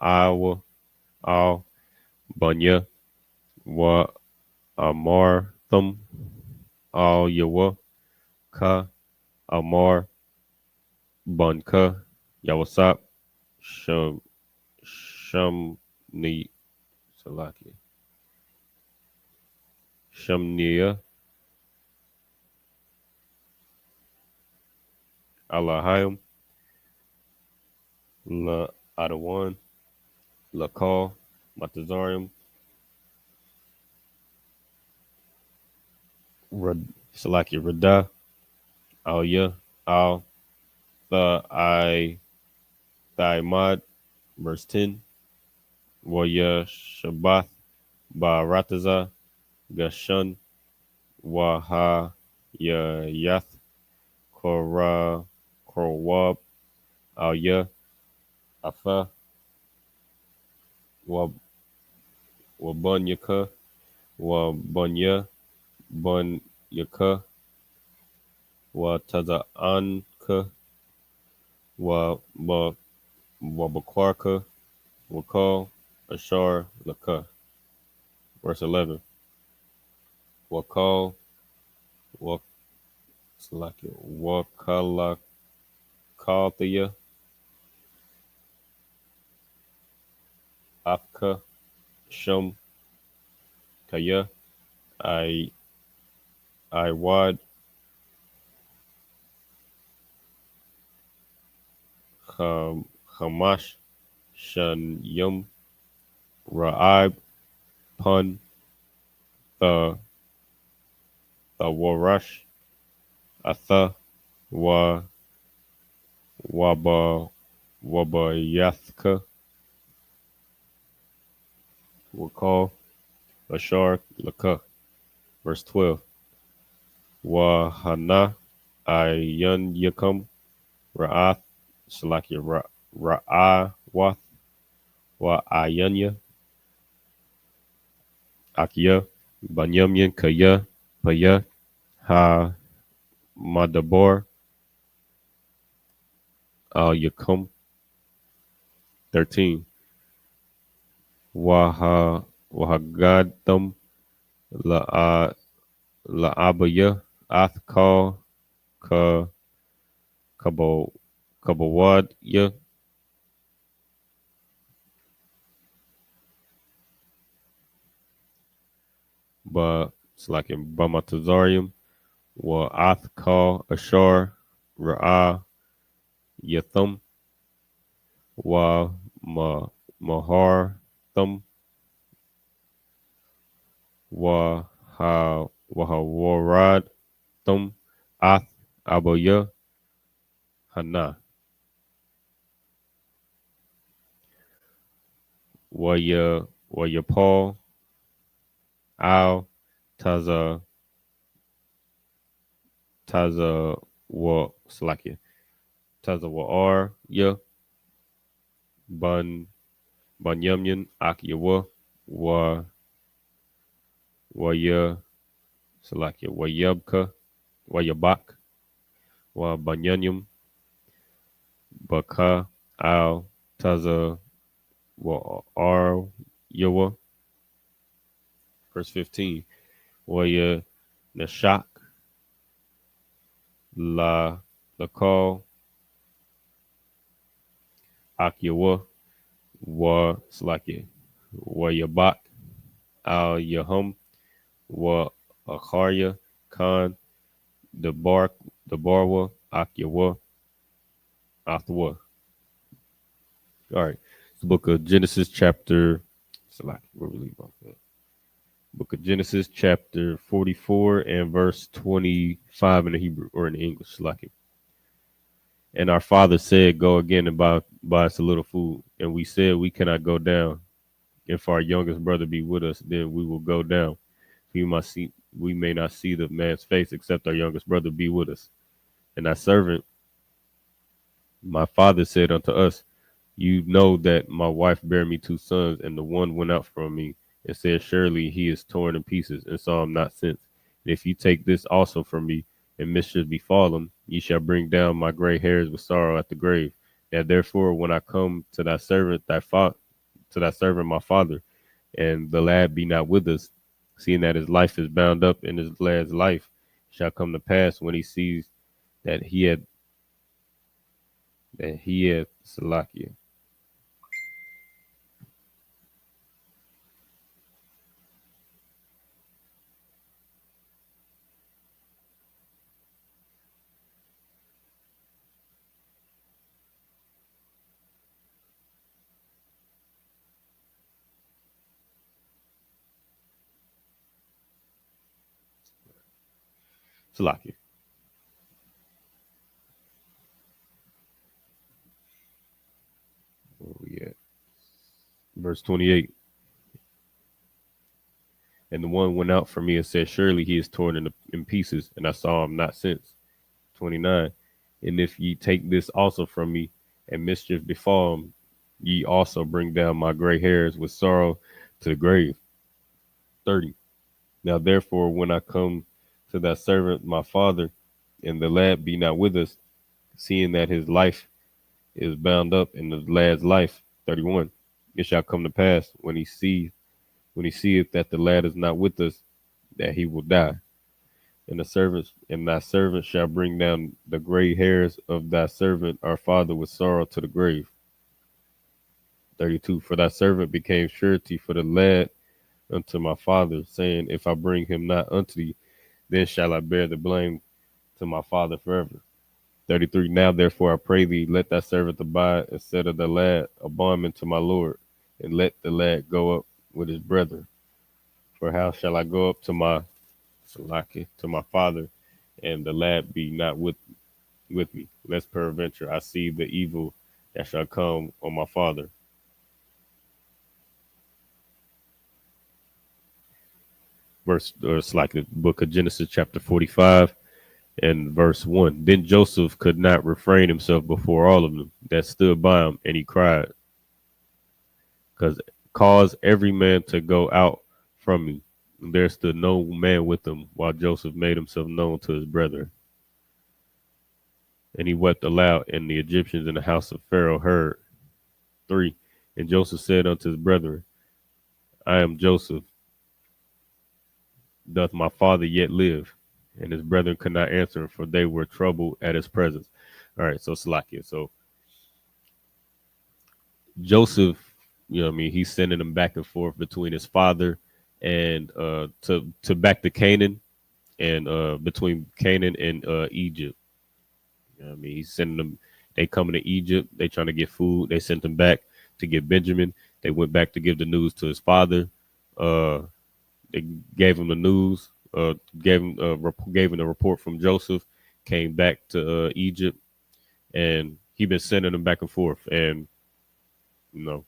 Awa Al Banya wa Amar Thum Al Yawa Ka Amar Banka Yawasap Shamni Salaki Shamnia Alahayim La Adawan La Call Matazarium Salaki Rada Al Al Thaimad. Verse 10. Waya Shabbath Ba Rataza Gashun Waha Yath Korwab Alya Afa Wabunyaka Wabunya Bunyaka Watazaanka Wabakwarka Wakal Ashar Laka. Verse 11. Wakal Wakala Kalthia Afka Shum Kaya Iwad Hamash Shan Yum Ra'ib Pun the Warash Atha wa Wabayathka Wakal Ashar Laka. Verse 12. Wahana Ayan Yakum Ra'ath Salaki Ra'awath Wa Ayanya Akya Banyamyan Kaya Paya Ha Madabor Al Yakum. 13. Wahagadam La Abaya Athkal Ka Kabawad Ya Ba Slakim Bamatazarium Wa Athkal Ashar Ra'a Yathum Wa Mahar Thum Wahawarad Thum Ath Abaya Hana Waya Paul Al Taza wa Slakia Taza wa Ar Ya Ban Banyamyan Ak Yawa Wa Waya Salakia Wayabka Wayabak Wa Banyanyum Baka Al Taza wa Ar Yawa. Verse 15. Waya Nashak La Lakal Ak Yawa Wa Salakia Wayabak Al Yahum Wa Akharya Khan the Barwa Akyawa Athwa. All right. It's the book of Genesis chapter where we leave off at. Book of Genesis chapter 44 and verse 25 in the Hebrew or in the English. And our father said, go again and buy us a little food. And we said, we cannot go down. If our youngest brother be with us, then we will go down. We may not see the man's face except our youngest brother be with us. And our servant, my father said unto us, you know that my wife bare me two sons, and the one went out from me and said, surely he is torn in pieces, and saw him not since. And if you take this also from me, and mischief befall him, ye shall bring down my gray hairs with sorrow at the grave. Now therefore, when I come to thy servant, my father, and the lad be not with us, seeing that his life is bound up in his lad's life, shall come to pass when he sees that he had Salakia. Salakia. Where we at? Verse 28. And the one went out from me and said, surely he is torn in pieces, and I saw him not since. 29. And if ye take this also from me, and mischief befall him, ye also bring down my gray hairs with sorrow to the grave. 30. Now therefore, when I come to thy servant my father, and the lad be not with us, seeing that his life is bound up in the lad's life. 31. It shall come to pass when he seeth that the lad is not with us, that he will die. And thy servant shall bring down the gray hairs of thy servant our father with sorrow to the grave. 32. For thy servant became surety for the lad unto my father, saying, if I bring him not unto thee, then shall I bear the blame to my father forever. 33. Now therefore I pray thee, let thy servant abide instead of the lad a bondman to my Lord, and let the lad go up with his brethren. For how shall I go up to my father, and the lad be not with me, lest peradventure I see the evil that shall come on my father. The book of Genesis chapter 45 and verse 1. Then Joseph could not refrain himself before all of them that stood by him, and he cried, cause every man to go out from me. There stood no man with him, while Joseph made himself known to his brethren. And he wept aloud, and the Egyptians in the house of Pharaoh heard. 3. And Joseph said unto his brethren, I am Joseph. Doth my father yet live? And his brethren could not answer him, for they were troubled at his presence. All right, so Salakia. So Joseph, he's sending them back and forth between his father and to back to Canaan, and between Canaan and Egypt. He's sending them. They coming to Egypt. They trying to get food. They sent them back to get Benjamin. They went back to give the news to his father. Uh, they gave him the news. Gave him the report from Joseph. Came back to Egypt, and he been sending them back and forth. And you know,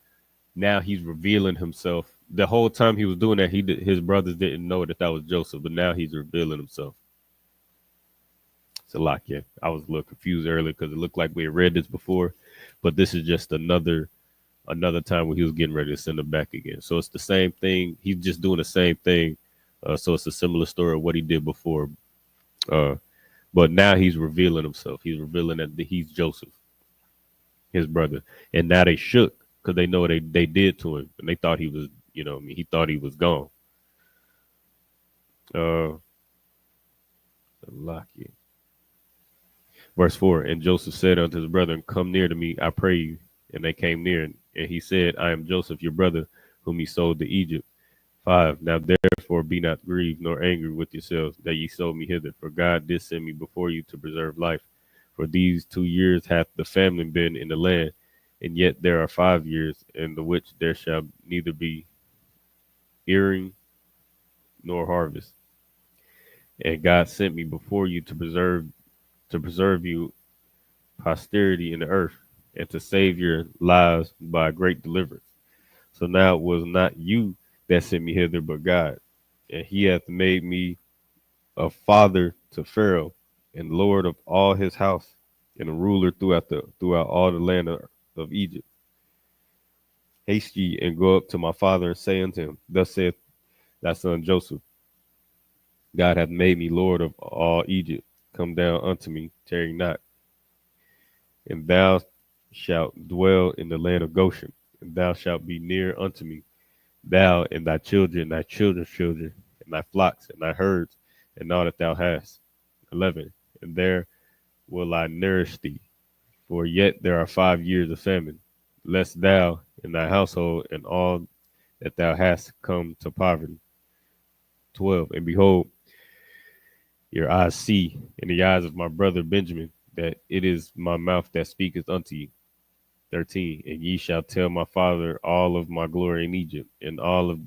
now he's revealing himself. The whole time he was doing that, his brothers didn't know that was Joseph, but now he's revealing himself. It's a lot, yeah. I was a little confused earlier because it looked like we had read this before, but this is just another time when he was getting ready to send them back again. So it's the same thing. He's just doing the same thing. So it's a similar story of what he did before. But now he's revealing himself. He's revealing that he's Joseph, his brother. And now they shook because they know what they did to him. And they thought he was, he thought he was gone. Lock it. Verse 4, and Joseph said unto his brethren, come near to me, I pray you. And they came near, and he said, I am Joseph, your brother, whom ye sold to Egypt. 5, now therefore be not grieved nor angry with yourselves that ye sold me hither, for God did send me before you to preserve life. For these 2 years hath the famine been in the land, and yet there are 5 years, in the which there shall neither be earing nor harvest. And God sent me before you to preserve you posterity in the earth, and to save your lives by great deliverance. So now it was not you that sent me hither, but God. And he hath made me a father to Pharaoh, and Lord of all his house, and a ruler throughout all the land of Egypt. Haste ye and go up to my father and say unto him, thus saith thy son Joseph, God hath made me Lord of all Egypt. Come down unto me, tarry not. And thou shalt dwell in the land of Goshen, and thou shalt be near unto me, thou and thy children, thy children's children, and thy flocks, and thy herds, and all that thou hast. 11. And there will I nourish thee, for yet there are 5 years of famine, lest thou and thy household and all that thou hast come to poverty. 12. And behold, your eyes see, in the eyes of my brother Benjamin, that it is my mouth that speaketh unto you. 13. And ye shall tell my father all of my glory in Egypt, and all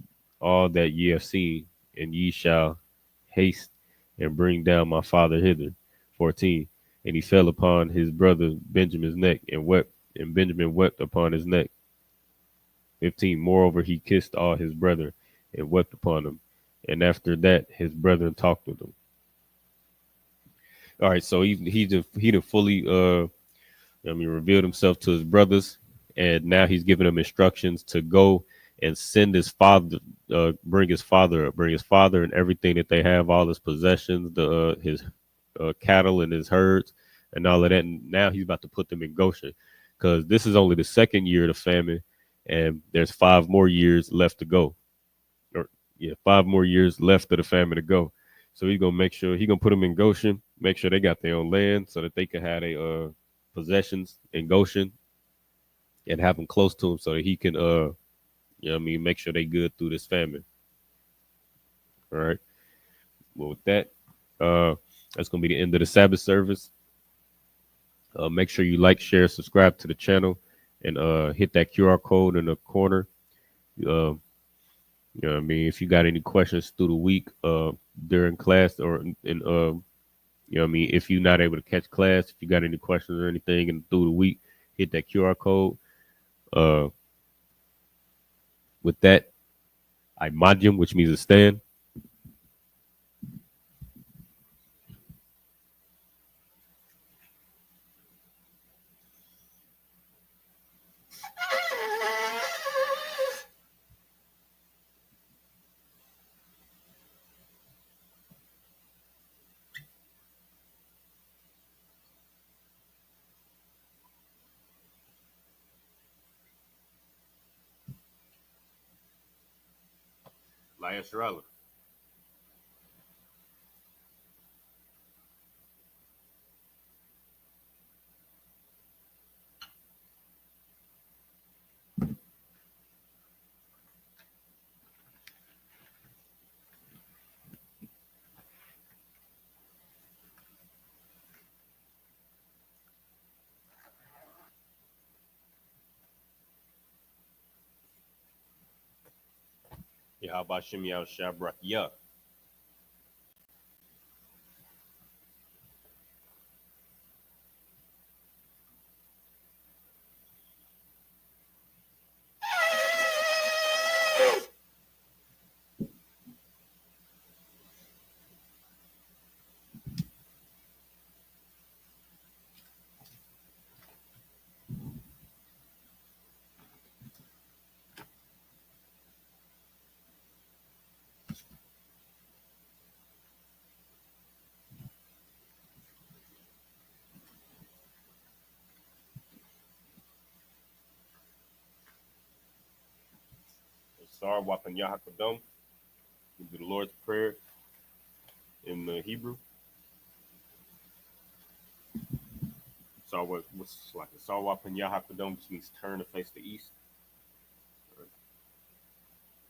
that ye have seen, and ye shall haste and bring down my father hither. 14. And he fell upon his brother Benjamin's neck and wept, and Benjamin wept upon his neck. 15. Moreover, he kissed all his brethren and wept upon them. And after that, his brethren talked with him. All right, so he done fully revealed himself to his brothers, and now he's giving them instructions to go and send his father, bring his father and everything that they have, all his possessions, his cattle and his herds, and all of that. And now he's about to put them in Goshen, because this is only the second year of the famine, and there's 5 more years left to go. 5 more years left of the famine to go. So he's gonna put them in Goshen, make sure they got their own land so that they can have their possessions in Goshen and have them close to him so that he can make sure they good through this famine. All right. Well, with that, that's gonna be the end of the Sabbath service. Make sure you like, share, subscribe to the channel, and hit that QR code in the corner. If you got any questions through the week, during class or if you're not able to catch class, if you got any questions or anything and through the week, hit that QR code. With that, I majim, which means to stand. Laya Sharala. Yahweh Shem Yahushua Barak Yah. Sar Wapan Yahakadam. We do the Lord's Prayer in the Hebrew. So what's like a Sar Wapan Yahakadam, which means turn to face the east.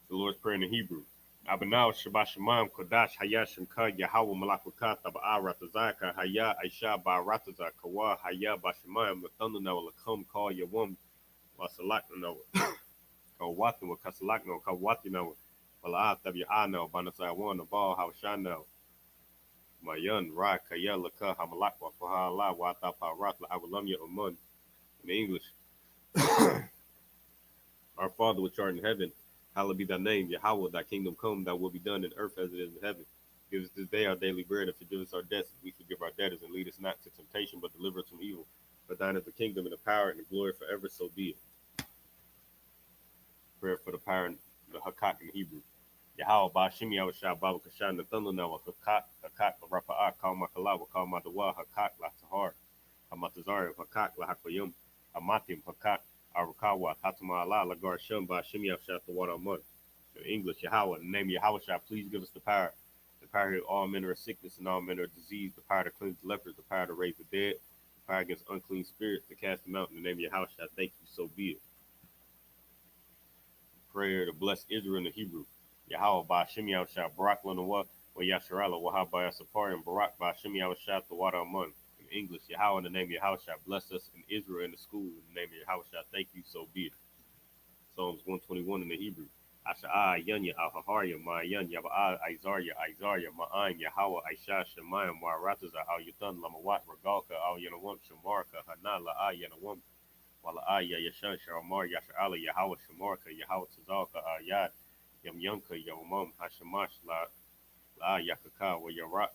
The Lord's Prayer in the Hebrew. Abanaw Shabbat Shemaim Kodash Haya Shemka Yahweh Malakukat Taba'a Ratazaka Haya Aisha Ba Rataza Kawa Haya Bashemayim Lathundana Lakum Call Yawum Wasalakno Kawatno Kasalakno Kawatino Wala Tabiano Banasaiwan the Ball Hawashano Mayan Ra Kaya Laka Hamalakwa Fahala Wata Paratla Awalamya Umun in English. Our Father which art in heaven, hallowed be thy name. Yahweh, thy kingdom come, thy will be done in earth as it is in heaven. Give us this day our daily bread, and forgive us our debts, as we forgive our debtors, and lead us not to temptation, but deliver us from evil. For thine is the kingdom, and the power, and the glory forever, so be it. Prayer for the power, and the Hakak in Hebrew. Yahweh, Ba'ashim Yahushua, Baba Kashan, Nathanawa, Nawa, Hakak, Rapa'a, Kalmakalawa, Kalmadawa, Hakak, Latahar, Hamatazar, Hakak, Lahakoyum, Hamatim, Hakak, Arakawa, Hatama Allah, Lagar Shum, Ba'ashim Yahushua, the water mud. In English, Yahweh, in the name of Yahweh, please give us the power to heal all manner of sickness and all manner of disease, the power to cleanse the lepers, the power to raise the dead, the power against unclean spirits, to cast them out. In the name of Yahweh, thank you, so be it. Prayer to bless Israel in the Hebrew. Yahweh, Ba'ashim Yahushua, Barak Lanawa, wa Yasharala, Wahaba Yasapar, and Barak, Ba'ashim Yahushua, the water amun. In English, Yahweh, in the name of Yahweh, bless us in Israel in the school. In the name of Yahweh, thank you, so be it. Psalms 121 in the Hebrew. Asha'a Yunya Al-Haharya, Ma'yan, Yaba'a, Izarya, Ma'an, Yahweh, Aisha, Shemayim, Warataza, Al Yutan, Lamawat, Ragalka, Al Yanawam, Shamarka, Hana, La'a, Yanawam, Wala'a, Yashan, Sharamar, Yasha'ala, Yahweh, Shamarka, Yahweh, Tazalka, Ayad, Yam Yunka, Yawamam, Hashamash, La'a, Yakaka, wa Yarak,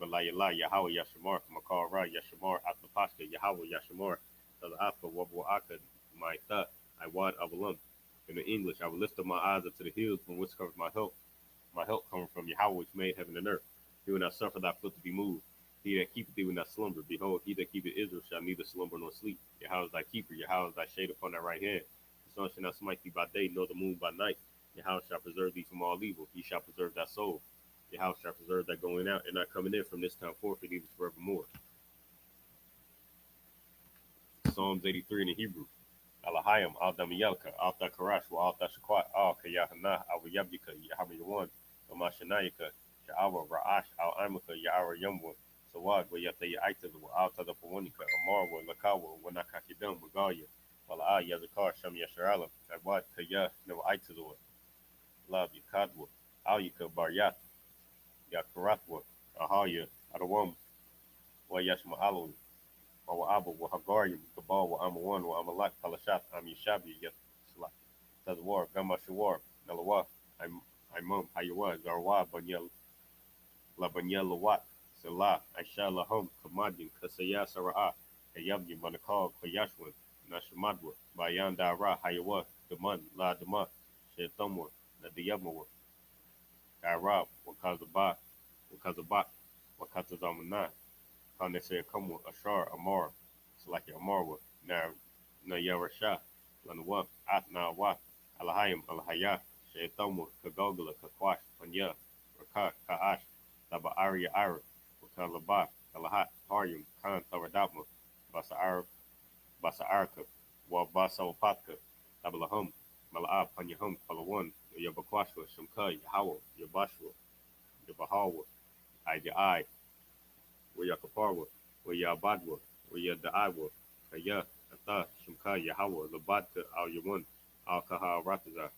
Balayala, Yahweh, Yashamar, Makar Ra, Yashamar, Atlapashka, Yahweh, Yashamar, Tazaka, Wabuaka, Maitha, Iwad, Abalam. In the English, I will lift up my eyes up to the hills from which comes my help. My help coming from Yahweh which made heaven and earth. He will not suffer thy foot to be moved. He that keepeth thee will not slumber. Behold, he that keepeth Israel shall neither slumber nor sleep. Yahweh is thy keeper. Yahweh is thy shade upon thy right hand. The sun shall not smite thee by day, nor the moon by night. Yahweh shall preserve thee from all evil. He shall preserve thy soul. Yahweh shall preserve thy going out and not coming in from this time forth and even forevermore. Psalms 83 in the Hebrew. Alahayim, Al Damiyelka, Al Thakarash, Al Thashakwat, Al Kayahana, Al Yablika, Yahabayawan, Amashanayaka, Sha'awa, Ra'ash, Al Imaka, Ya'ara Yumwa, Sawad, Wayata Yaita, Al Tadapawanika, Amarwa, Lakawa, Wanakakidam, Wagaya, Wala'a, Yazakar, Sham Yasharala, Adwad, Kayah, no Aitazua, Lab Yakadwa, Al Yaka Baryat, Yakaratwa, Ahaya, Adawam, Wayashma Alawi. Wa'aba wa Hagarim, Kabal wa Amawan wa Amalak, Palashat, Am Yashabi, Yasla, Tazwar, Gama Shawar, Nalawa, Imam, Hayawa, Zarwa, Banyel, La Banyel Lawat, Salah, Aisha Lahom, Kamadin, Kasaya Sara'a, Ayabni, Manakal, Kayashwan, Nashamadwa, Bayan Dara, Hayawa, Daman, La Dama, Shetamwa, Nadiyabmawa, Arab, Wakazabat, Wakatazamana. Kane say Kamu, Ashar, Amar, Salaki Amarwa, Na Yarasha, Lanwa, Atna Wa, Alahayim, Alahaya, Shaytamu, Kagogla, Kakwash, Panya, Raka, Kaash, Taba Arya Ira, Wakalaba, Kalahat, Haryum, Khan Taradapma, Basa Arka, Wa Basa Wapatka, Tabalahum, Malaa, Panyahum, Palawan, Yabakwashwa, Shumka, Yahawa, Yabashwa, Yabahawa, I, Wayakaparwa, Wayabadwa, Wayadaiwa, Kaya, Ata, Shumka, Yahweh, Labadka, Al Yamun, Al Kaha Rataza.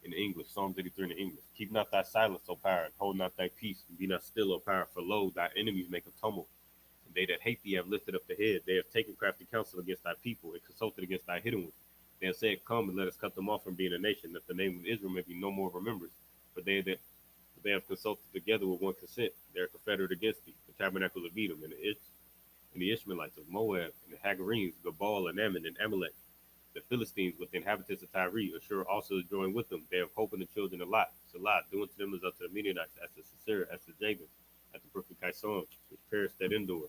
In English, Psalms 83 in English. Keep not thy silence, O power, and hold not thy peace, and be not still, O power, for lo, thy enemies make a tumult. And they that hate thee have lifted up the head. They have taken crafty counsel against thy people, and consulted against thy hidden ones. They have said, come and let us cut them off from being a nation, that the name of Israel may be no more remembered. For they have consulted together with one consent. They are confederate against thee, the tabernacles of Edom, and the Ishmaelites of Moab, and the Hagarenes, Gabal, and Ammon, and Amalek. The Philistines with the inhabitants of Tyre, Ashur also is joined with them. They have hope in the children of Lot. Salah, doing to them as unto the Midianites, as to Sisera, as to Jabin, as the brook of Kison, which perished at Endor.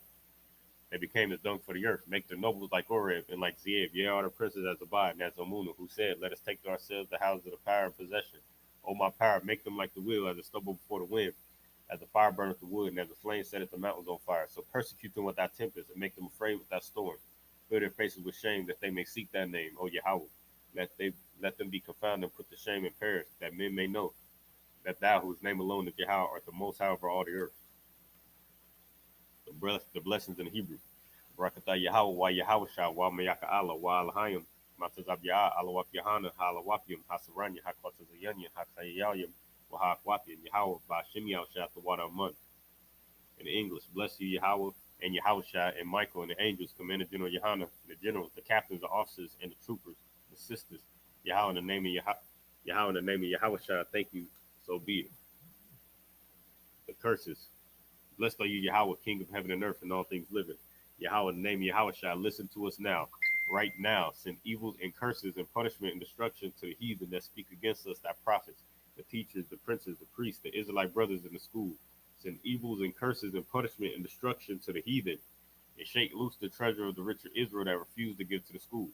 They became as dung for the earth. Make their nobles like Oreb and like Zeeb. Yea, are the princes as Abad and as Omunah, who said, let us take to ourselves the houses of the power and possession. O my power, make them like the wheel, as a stubble before the wind, as the fire burneth the wood, and as the flame setteth the mountains on fire. So persecute them with thy tempest, and make them afraid with thy storm. Fill their faces with shame, that they may seek thy name, O Yahweh. Let them be confounded and put to shame and perish, that men may know that thou, whose name alone is Yahweh, art the most high over all the earth. The blessings in Hebrew. Barakatah Yahweh, wa Yahweh Shah, wa Mayaka Allah, wa Alahayim, Matazab Yah, Alawak Yahana, Halawapium, Hasaranya, Hakwatazayanya, Hakayayim, wa Hakwapium, Yahweh, ba Shemiel Shah, the water of month. In English, bless you, Yahweh, and Yahweh Shah, and Michael, and the angels, Commander General Yohana, the generals, the captains, the officers, and the troopers, the sisters. Yahweh, in the name of Yahweh, in the name of Yahweh Shah, thank you, so be it. The curses. Blessed are you, Yahweh, King of heaven and earth, and all things living. Yahweh, in the name of Yahweh Shah, listen to us now. Right now, send evils and curses and punishment and destruction to the heathen that speak against us, thy prophets, the teachers, the princes, the priests, the Israelite brothers in the school. Send evils and curses and punishment and destruction to the heathen, and shake loose the treasure of the rich of Israel that refused to give to the school.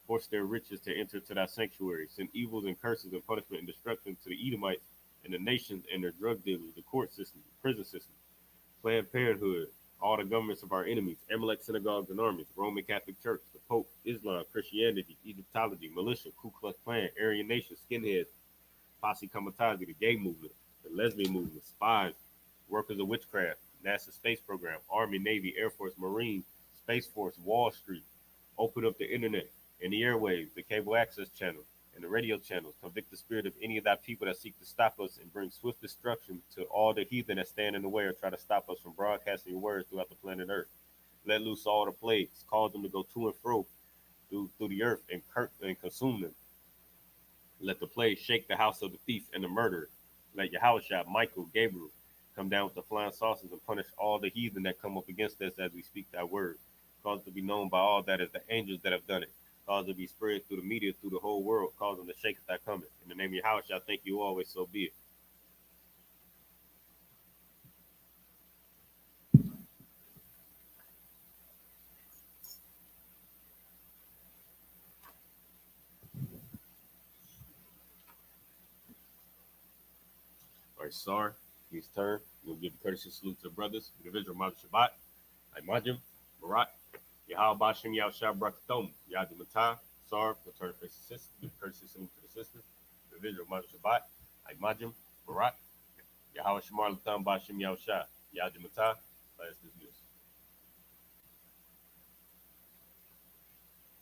Force their riches to enter to thy sanctuary. Send evils and curses and punishment and destruction to the Edomites and the nations and their drug dealers, the court system, the prison system, Planned Parenthood, all the governments of our enemies, Amalek synagogues and armies, Roman Catholic Church, the Pope, Islam, Christianity, Egyptology, militia, Ku Klux Klan, Aryan Nation, skinheads, Posse Comitazi, the gay movement, the lesbian movement, spies, workers of witchcraft, NASA space program, Army, Navy, Air Force, Marine, Space Force, Wall Street, open up the internet and the airwaves, the cable access channel, and the radio channels. Convict the spirit of any of thy people that seek to stop us, and bring swift destruction to all the heathen that stand in the way or try to stop us from broadcasting your words throughout the planet Earth. Let loose all the plagues, cause them to go to and fro through the earth and consume them. Let the plague shake the house of the thief and the murderer. Let Yahushua, Michael, Gabriel come down with the flying saucers and punish all the heathen that come up against us as we speak thy word. Cause it to be known by all that is the angels that have done it. Cause it to be spread through the media, through the whole world. Cause them to shake at thy coming. In the name of Yahushua, I thank you always, so be it. All right, Sar, his turn. We'll give a courtesy salute to the brothers. Individual Mother Shabbat, Imajim, Barak, Yahal Bashim Yahushua Brakatom, Yadi Matah, Sar, return face the sisters. Give a courtesy salute to the sisters. Individual Mother Shabbat, Imajim, Barak, Yahweh Shemar Latam Bashim Yahushua, Yadi Matah, class dismissed.